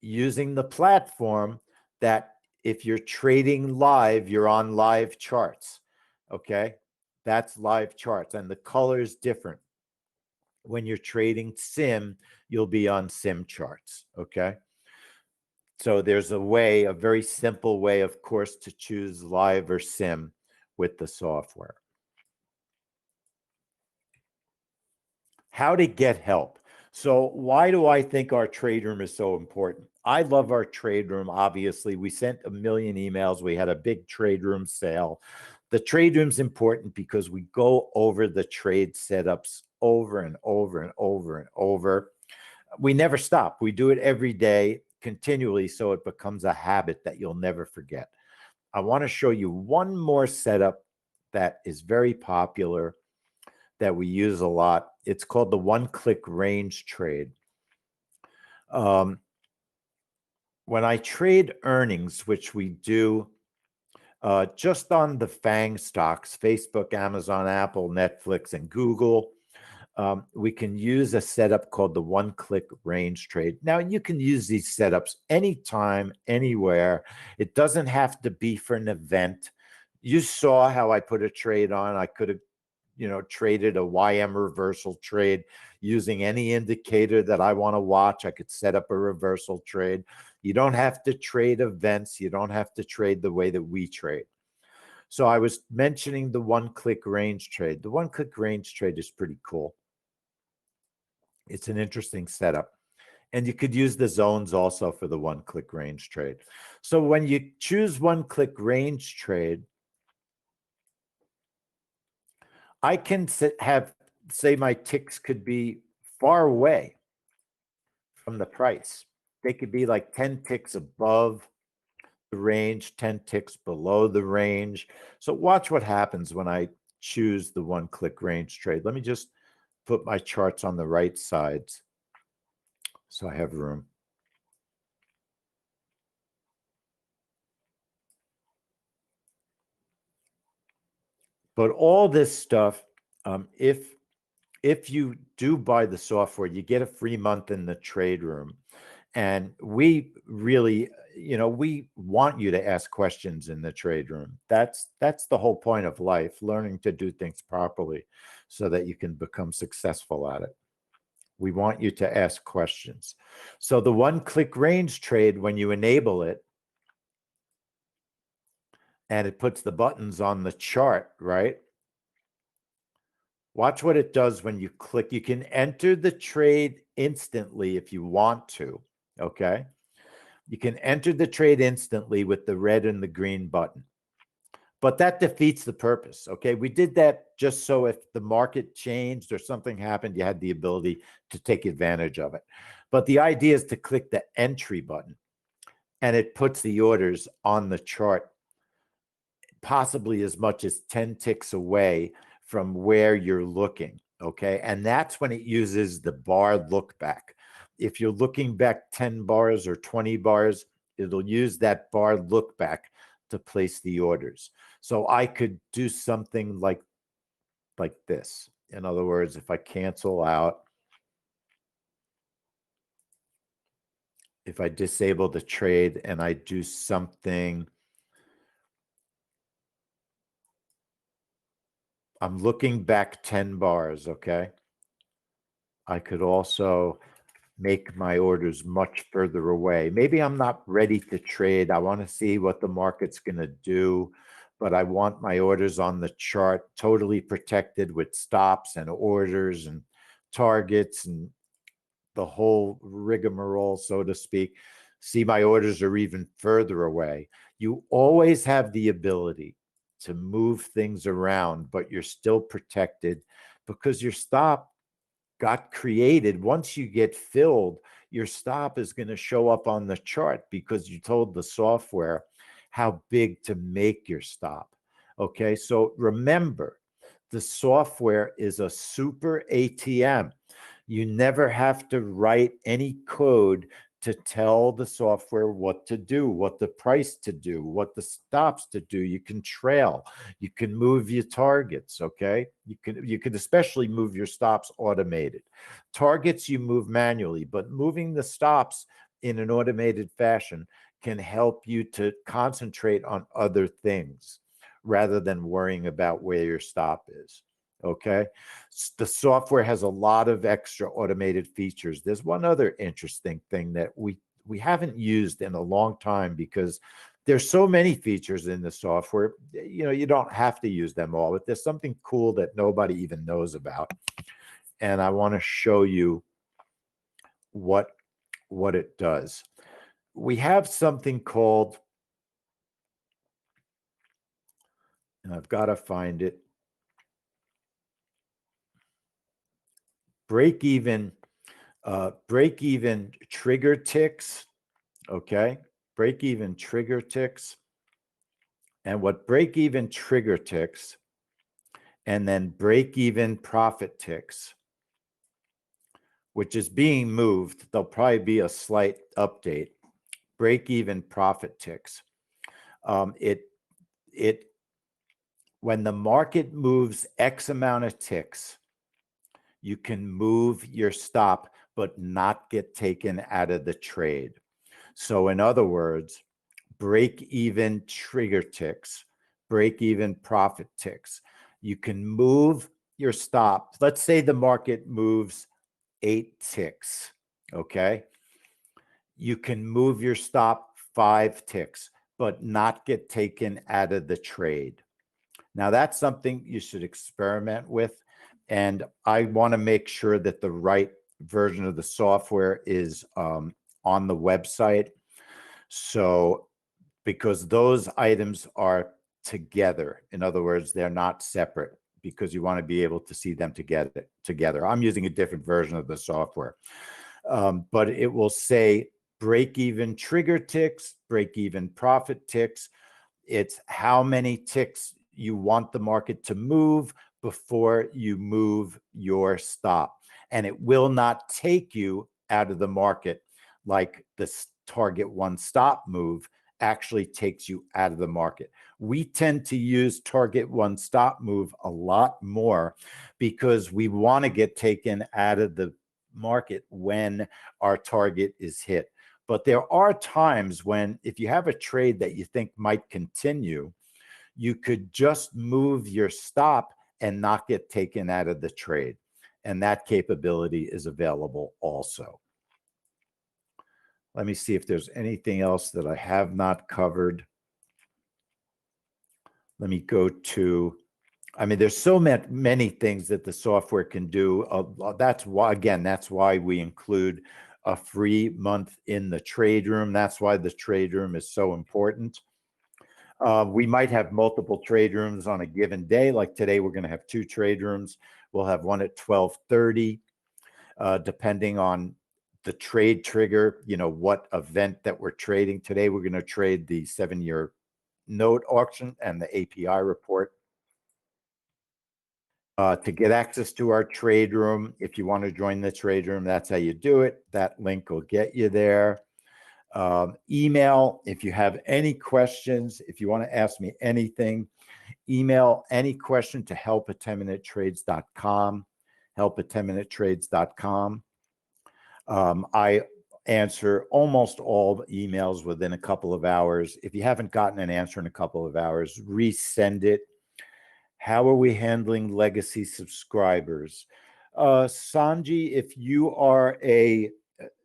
using the platform that if you're trading live, you're on live charts. Okay. That's live charts, and the color is different. When you're trading sim, you'll be on sim charts. Okay. So there's a way, a very simple way, of course, to choose live or sim with the software. How to get help. So why do I think our trade room is so important? I love our trade room. Obviously, we sent 1 million emails. We had a big trade room sale. The trade room's important because we go over the trade setups over and over and over and over. We never stop. We do it every day continually, so it becomes a habit that you'll never forget. I want to show you one more setup that is very popular that we use a lot. It's called the one-click range trade. When I trade earnings, which we do just on the FANG stocks, Facebook, Amazon, Apple, Netflix, and Google, we can use a setup called the one-click range trade. Now, you can use these setups anytime, anywhere. It doesn't have to be for an event. You saw how I put a trade on. I could have, traded a YM reversal trade using any indicator that I want to watch. I could set up a reversal trade. You don't have to trade events. You don't have to trade the way that we trade. So I was mentioning the one-click range trade. The one-click range trade is pretty cool. It's an interesting setup. And you could use the zones also for the one-click range trade. So when you choose one-click range trade, I can say my ticks could be far away from the price. They could be like 10 ticks above the range, 10 ticks below the range. So watch what happens when I choose the one-click range trade. Let me just put my charts on the right sides so I have room. But all this stuff, if you do buy the software, you get a free month in the trade room. And we really, we want you to ask questions in the trade room. That's the whole point of life, learning to do things properly so that you can become successful at it. We want you to ask questions. So the one-click range trade, when you enable it, and it puts the buttons on the chart, right? Watch what it does when you click. You can enter the trade instantly if you want to, okay? You can enter the trade instantly with the red and the green button. But that defeats the purpose, okay? We did that just so if the market changed or something happened, you had the ability to take advantage of it. But the idea is to click the entry button, and it puts the orders on the chart, possibly as much as 10 ticks away from where you're looking, okay? And that's when it uses the bar look back. If you're looking back 10 bars or 20 bars, it'll use that bar look back to place the orders. So I could do something like this. In other words, if I cancel out, if I disable the trade and I do something, I'm looking back 10 bars, okay? I could also make my orders much further away. Maybe I'm not ready to trade. I want to see what the market's going to do, but I want my orders on the chart totally protected with stops and orders and targets and the whole rigmarole, so to speak. See, my orders are even further away. You always have the ability to move things around, but you're still protected because your stop got created. Once you get filled, your stop is going to show up on the chart because you told the software how big to make your stop. Okay, so remember, the software is a super ATM. You never have to write any code to tell the software what to do, what the price to do, what the stops to do. You can trail, you can move your targets, okay? You can especially move your stops automated. Targets you move manually, but moving the stops in an automated fashion can help you to concentrate on other things rather than worrying about where your stop is. Okay. The software has a lot of extra automated features. There's one other interesting thing that we haven't used in a long time because there's so many features in the software. You don't have to use them all, but there's something cool that nobody even knows about. And I want to show you what it does. We have something called, and I've got to find it. break even trigger ticks. Okay, break even trigger ticks, and what break even trigger ticks, and then break even profit ticks, which is being moved. There'll probably be a slight update. Break even profit ticks. When the market moves X amount of ticks, you can move your stop, but not get taken out of the trade. So in other words, break even trigger ticks, break even profit ticks. You can move your stop. Let's say the market moves 8 ticks, okay? You can move your stop 5 ticks, but not get taken out of the trade. Now, that's something you should experiment with. And I want to make sure that the right version of the software is on the website. So, because those items are together. In other words, they're not separate, because you want to be able to see them together. I'm using a different version of the software. But it will say break even trigger ticks, break even profit ticks. It's how many ticks you want the market to move before you move your stop. And it will not take you out of the market like the target one stop move actually takes you out of the market. We tend to use target one stop move a lot more because we want to get taken out of the market when our target is hit. But there are times when, if you have a trade that you think might continue, you could just move your stop and not get taken out of the trade. And that capability is available also. Let me see if there's anything else that I have not covered. Let me go to, there's so many things that the software can do. That's why we include a free month in the trade room. That's why the trade room is so important. We might have multiple trade rooms on a given day. Like today, we're going to have 2 trade rooms. We'll have one at 12:30, depending on the trade trigger, what event that we're trading. Today, we're going to trade the 7-year note auction and the API report. To get access to our trade room, if you want to join the trade room, that's how you do it. That link will get you there. Email, if you have any questions, if you want to ask me anything, email any question to help@10minutetrades.com, help@10minutetrades.com. I answer almost all emails within a couple of hours. If you haven't gotten an answer in a couple of hours, resend it. How are we handling legacy subscribers? Sanji, if you are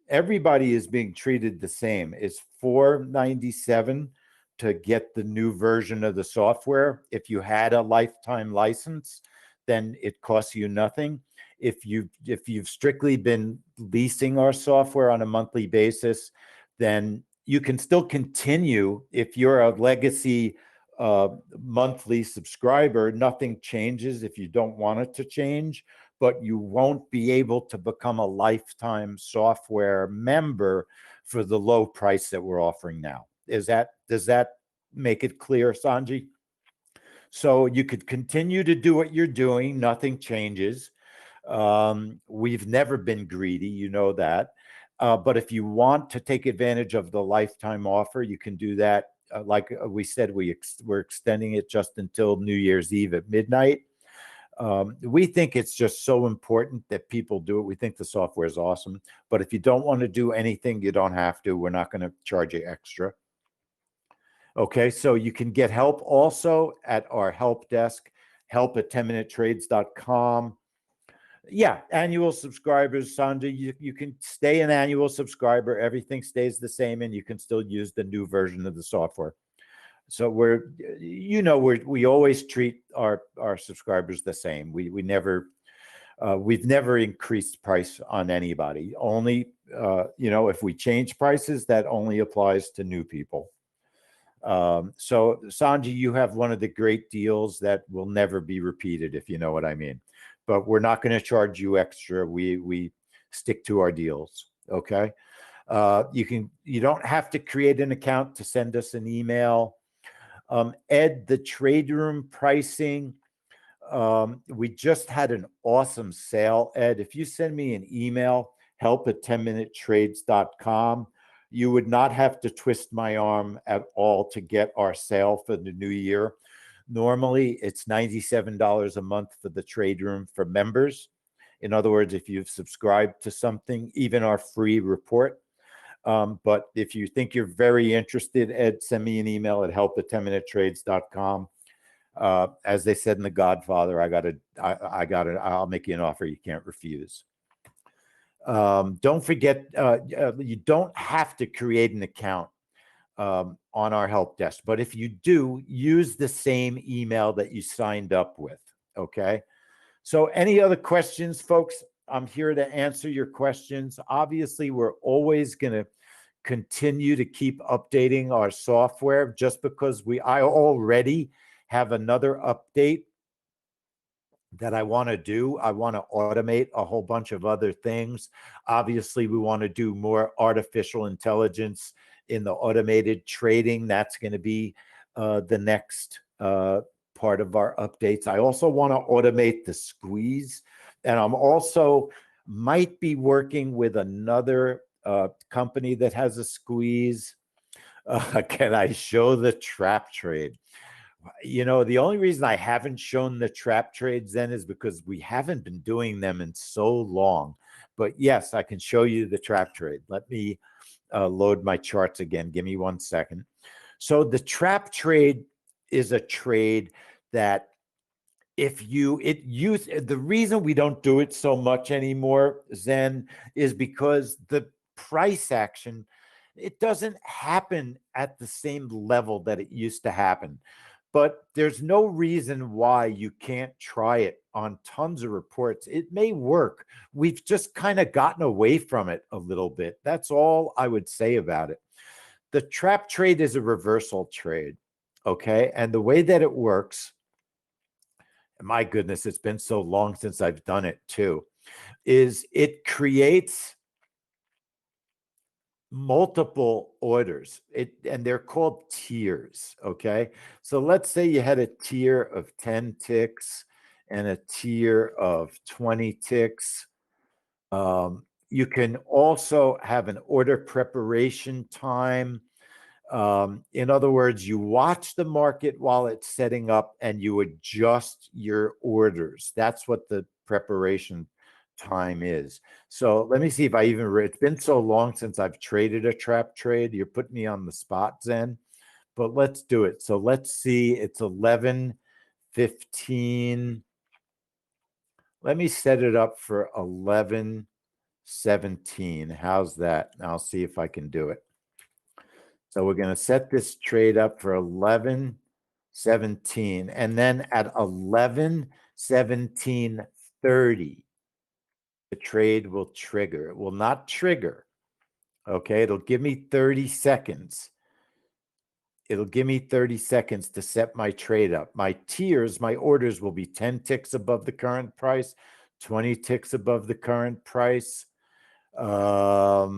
everybody is being treated the same. It's $497 to get the new version of the software. If you had a lifetime license, then it costs you nothing. If you've strictly been leasing our software on a monthly basis, then you can still continue. If you're a legacy monthly subscriber, nothing changes if you don't want it to change, but you won't be able to become a lifetime software member for the low price that we're offering now. Does that make it clear, Sanji? So you could continue to do what you're doing. Nothing changes. We've never been greedy, you know that. But if you want to take advantage of the lifetime offer, you can do that. Like we said, we're extending it just until New Year's Eve at midnight. We think it's just so important that people do it. We think the software is awesome. But if you don't want to do anything, you don't have to. We're not going to charge you extra. Okay, so you can get help also at our help desk, help@10minutetrades.com. Yeah, annual subscribers, Sanjay, you can stay an annual subscriber. Everything stays the same, and you can still use the new version of the software. So we always treat our subscribers the same. We've never increased price on anybody. Only if we change prices, that only applies to new people. So Sanjay, you have one of the great deals that will never be repeated, if you know what I mean. but we're not going to charge you extra. We stick to our deals. Okay. You don't have to create an account to send us an email. Ed, the trade room pricing, we just had an awesome sale, Ed. If you send me an email, help@10minutetrades.com, you would not have to twist my arm at all to get our sale for the new year. Normally, it's $97 a month for the trade room for members. In other words, if you've subscribed to something, even our free report. But if you think you're very interested, Ed, send me an email at help@10minutetrades.com. As they said in The Godfather, I'll make you an offer you can't refuse. Don't forget, you don't have to create an account on our help desk, but if you do, use the same email that you signed up with. Okay. So any other questions, folks? I'm here to answer your questions. Obviously, we're always going to continue to keep updating our software just because I already have another update that I want to do. I want to automate a whole bunch of other things. Obviously, we want to do more artificial intelligence in the automated trading. That's going to be the next part of our updates. I also want to automate the squeeze. And I'm also might be working with another company that has a squeeze. Can I show the trap trade? You know, the only reason I haven't shown the trap trades then is because we haven't been doing them in so long. But yes, I can show you the trap trade. Let me load my charts again. Give me 1 second. So the trap trade is a trade that the reason we don't do it so much anymore, Zen, is because the price action, it doesn't happen at the same level that it used to happen. But there's no reason why you can't try it on tons of reports. It may work. We've just kind of gotten away from it a little bit. That's all I would say about it. The trap trade is a reversal trade, okay? And the way that it works, my goodness, it's been so long since I've done it too, is it creates multiple orders, and they're called tiers, okay? So let's say you had a tier of 10 ticks and a tier of 20 ticks. You can also have an order preparation time. In other words, you watch the market while it's setting up and you adjust your orders. That's what the preparation time is. So let me see if I even it's been so long since I've traded a trap trade. You're putting me on the spot, Zen, but let's do it. So let's see, it's 11:15. Let me set it up for 11:17. How's that? I'll see if I can do it. So we're going to set this trade up for 11:17, and then at 11:17:30, the trade will trigger. It will not trigger. Okay, it'll give me 30 seconds. It'll give me 30 seconds to set my trade up. My tiers, my orders will be 10 ticks above the current price, 20 ticks above the current price. Bear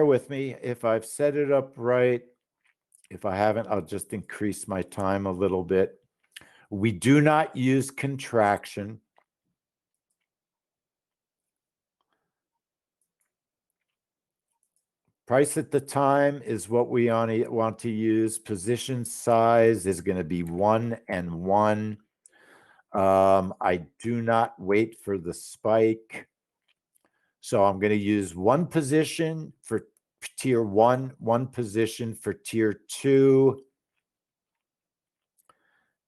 with me. If I've set it up right, if I haven't, I'll just increase my time a little bit. We do not use contraction. Price at the time is what we want to use. Position size is going to be 1 and 1. I do not wait for the spike. So I'm going to use one position for tier 1, one position for tier 2.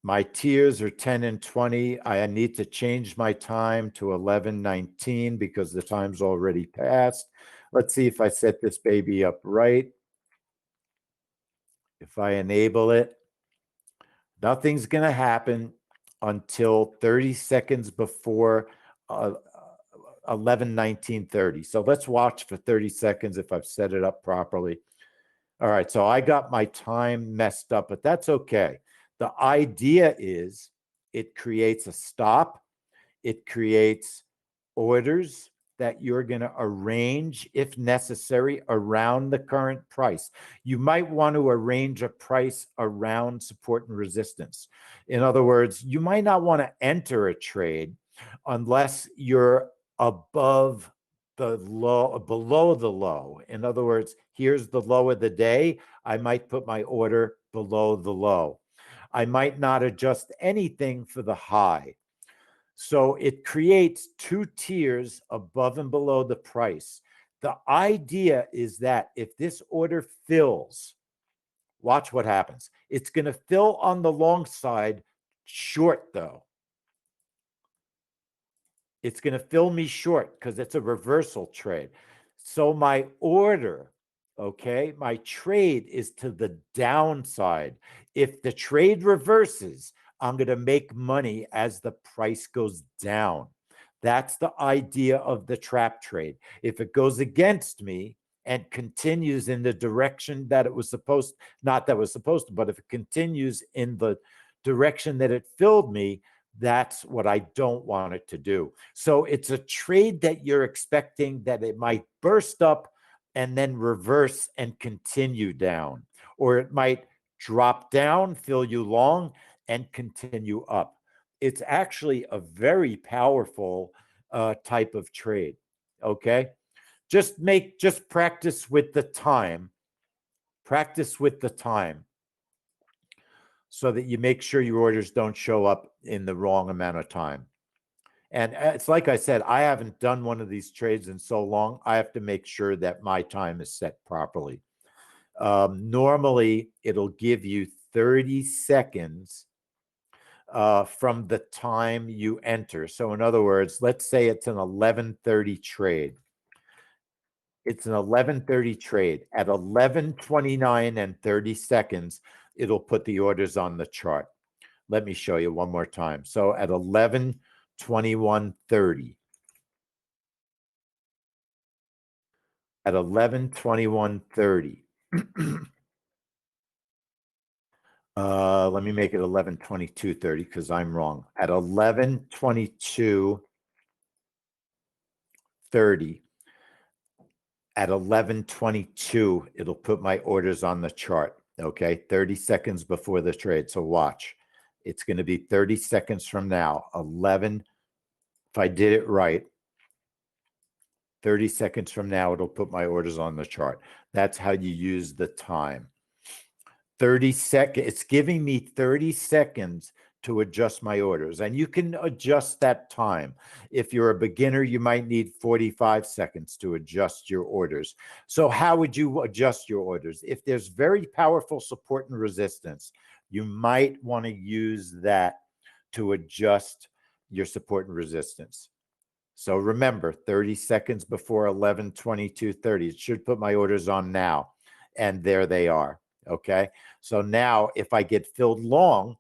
My tiers are 10 and 20. I need to change my time to 11:19 because the time's already passed. Let's see if I set this baby up right. If I enable it, nothing's going to happen until 30 seconds before 11:19:30. So let's watch for 30 seconds if I've set it up properly. All right, so I got my time messed up, but that's okay. The idea is it creates a stop, it creates orders that you're going to arrange, if necessary, around the current price. You might want to arrange a price around support and resistance. In other words, you might not want to enter a trade unless you're above the low, below the low. In other words, here's the low of the day. I might put my order below the low. I might not adjust anything for the high. So it creates two tiers above and below the price. The idea is that if this order fills, watch what happens. It's going to fill on the long side short, though. It's going to fill me short because it's a reversal trade. So my order, okay, my trade is to the downside. If the trade reverses, I'm going to make money as the price goes down. That's the idea of the trap trade. If it goes against me and continues in the direction that it was supposed, not that it was supposed to, but if it continues in the direction that it filled me, that's what I don't want it to do. So it's a trade that you're expecting that it might burst up and then reverse and continue down, or it might drop down, fill you long, and continue up. It's actually a very powerful type of trade. Okay, just practice with the time. Practice with the time, so that you make sure your orders don't show up in the wrong amount of time. And it's like I said, I haven't done one of these trades in so long. I have to make sure that my time is set properly. Normally, it'll give you 30 seconds from the time you enter. So in other words, let's say it's an 11:30 trade. It's an 11:30 trade. At 11:29 and 30 seconds, it'll put the orders on the chart. Let me show you one more time. So at 11:21:30, at 11:21:30, let me make it 11:22:30 because I'm wrong. At 11:22:30, at 11:22, it'll put my orders on the chart. Okay, 30 seconds before the trade. So watch. It's going to be 30 seconds from now. 11, if I did it right, 30 seconds from now, it'll put my orders on the chart. That's how you use the time. 30 seconds. It's giving me 30 seconds to adjust my orders. And you can adjust that time. If you're a beginner, you might need 45 seconds to adjust your orders. So how would you adjust your orders? If there's very powerful support and resistance, you might want to use that to adjust your support and resistance. So remember, 30 seconds before 11:22:30, it should put my orders on now. And there they are. Okay. So now if I get filled long,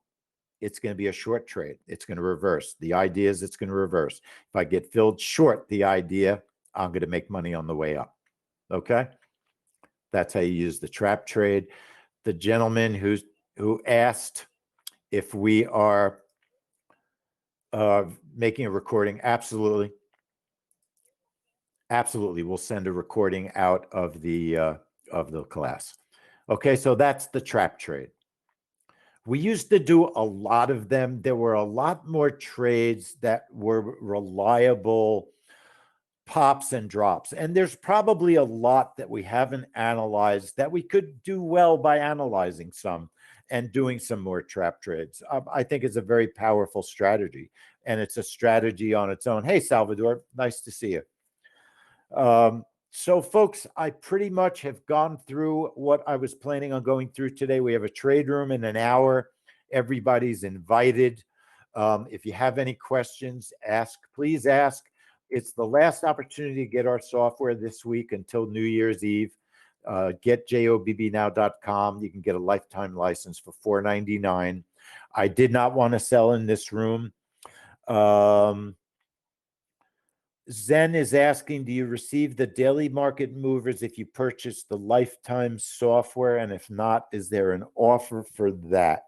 it's going to be a short trade. It's going to reverse. The idea is it's going to reverse. If I get filled short, the idea, I'm going to make money on the way up. Okay. That's how you use the trap trade. The gentleman who asked if we are making a recording, absolutely. Absolutely. We'll send a recording out of the class. Okay. So that's the trap trade. We used to do a lot of them. There were a lot more trades that were reliable pops and drops. And there's probably a lot that we haven't analyzed that we could do well by analyzing some and doing some more trap trades. I think it's a very powerful strategy, and it's a strategy on its own. Hey, Salvador, nice to see you. So folks, I pretty much have gone through what I was planning on going through today. We have a trade room in an hour. Everybody's invited. If you have any questions, please ask. It's the last opportunity to get our software this week until New Year's Eve. Get jobbnow.com. You can get a lifetime license for $4.99. I did not want to sell in this room. Zen is asking, do you receive the daily market movers if you purchase the lifetime software? And if not, is there an offer for that?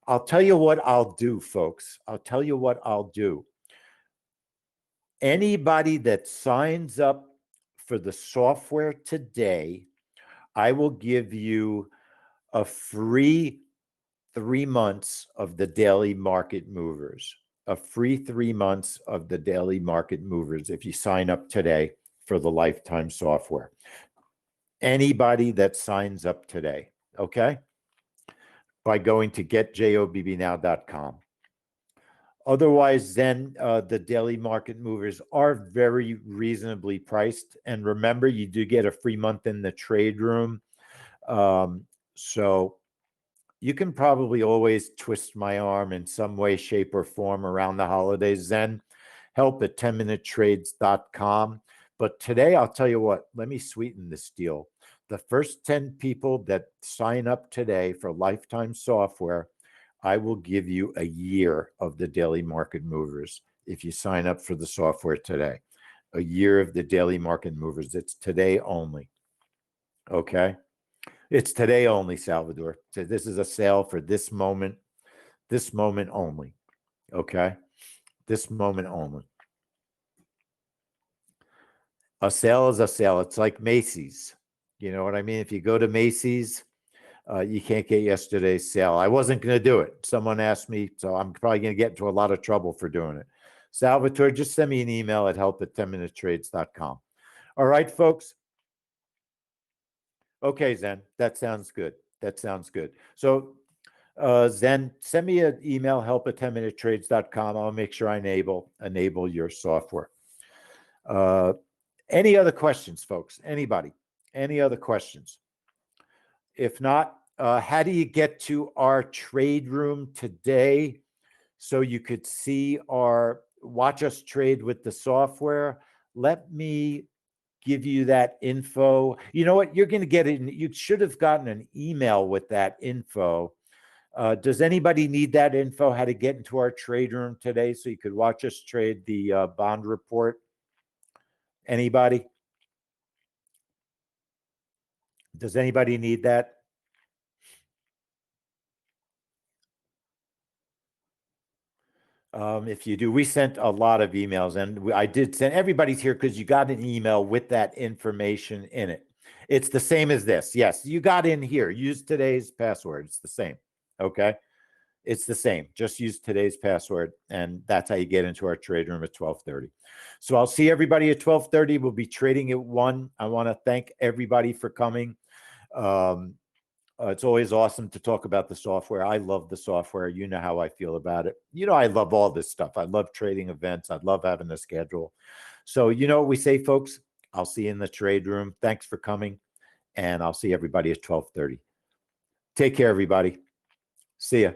I'll tell you what I'll do, folks. I'll tell you what I'll do. Anybody that signs up for the software today, I will give you a free 3 months of the daily market movers, a free 3 months of the daily market movers if you sign up today for the lifetime software. Anybody that signs up today, okay? By going to getjobbnow.com. Otherwise, then the daily market movers are very reasonably priced. And remember, you do get a free month in the trade room. So you can probably always twist my arm in some way, shape, or form around the holidays. Then help at 10minutetrades.com. But today, I'll tell you what, let me sweeten this deal. The first 10 people that sign up today for lifetime software, I will give you a year of the daily market movers if you sign up for the software today. A year of the daily market movers. It's today only. Okay? It's today only, Salvador. So this is a sale for this moment only. Okay? This moment only. A sale is a sale. It's like Macy's. You know what I mean? If you go to Macy's, you can't get yesterday's sale. I wasn't going to do it. Someone asked me, so I'm probably going to get into a lot of trouble for doing it. Salvatore, just send me an email at help@10minutetrades.com. All right, folks. Okay, Zen, that sounds good. That sounds good. So Zen, send me an email, help@10minutetrades.com. I'll make sure I enable your software. Any other questions, folks? Anybody? Any other questions? If not, how do you get to our trade room today so you could see watch us trade with the software? Let me give you that info. You know what? You're going to get it. You should have gotten an email with that info. Does anybody need that info, how to get into our trade room today so you could watch us trade the bond report? Anybody? Does anybody need that? If you do, we sent a lot of emails, and I did send, everybody's here because you got an email with that information in it. It's the same as this. Yes, you got in here. Use today's password. It's the same. Okay. It's the same. Just use today's password, and that's how you get into our trade room at 12:30. So I'll see everybody at 12:30. We'll be trading at 1. I want to thank everybody for coming. It's always awesome to talk about the software. I love the software. You know how I feel about it. You know, I love all this stuff. I love trading events. I love having a schedule. So you know what we say, folks? I'll see you in the trade room. Thanks for coming, and I'll see everybody at 12:30. Take care, everybody. See ya.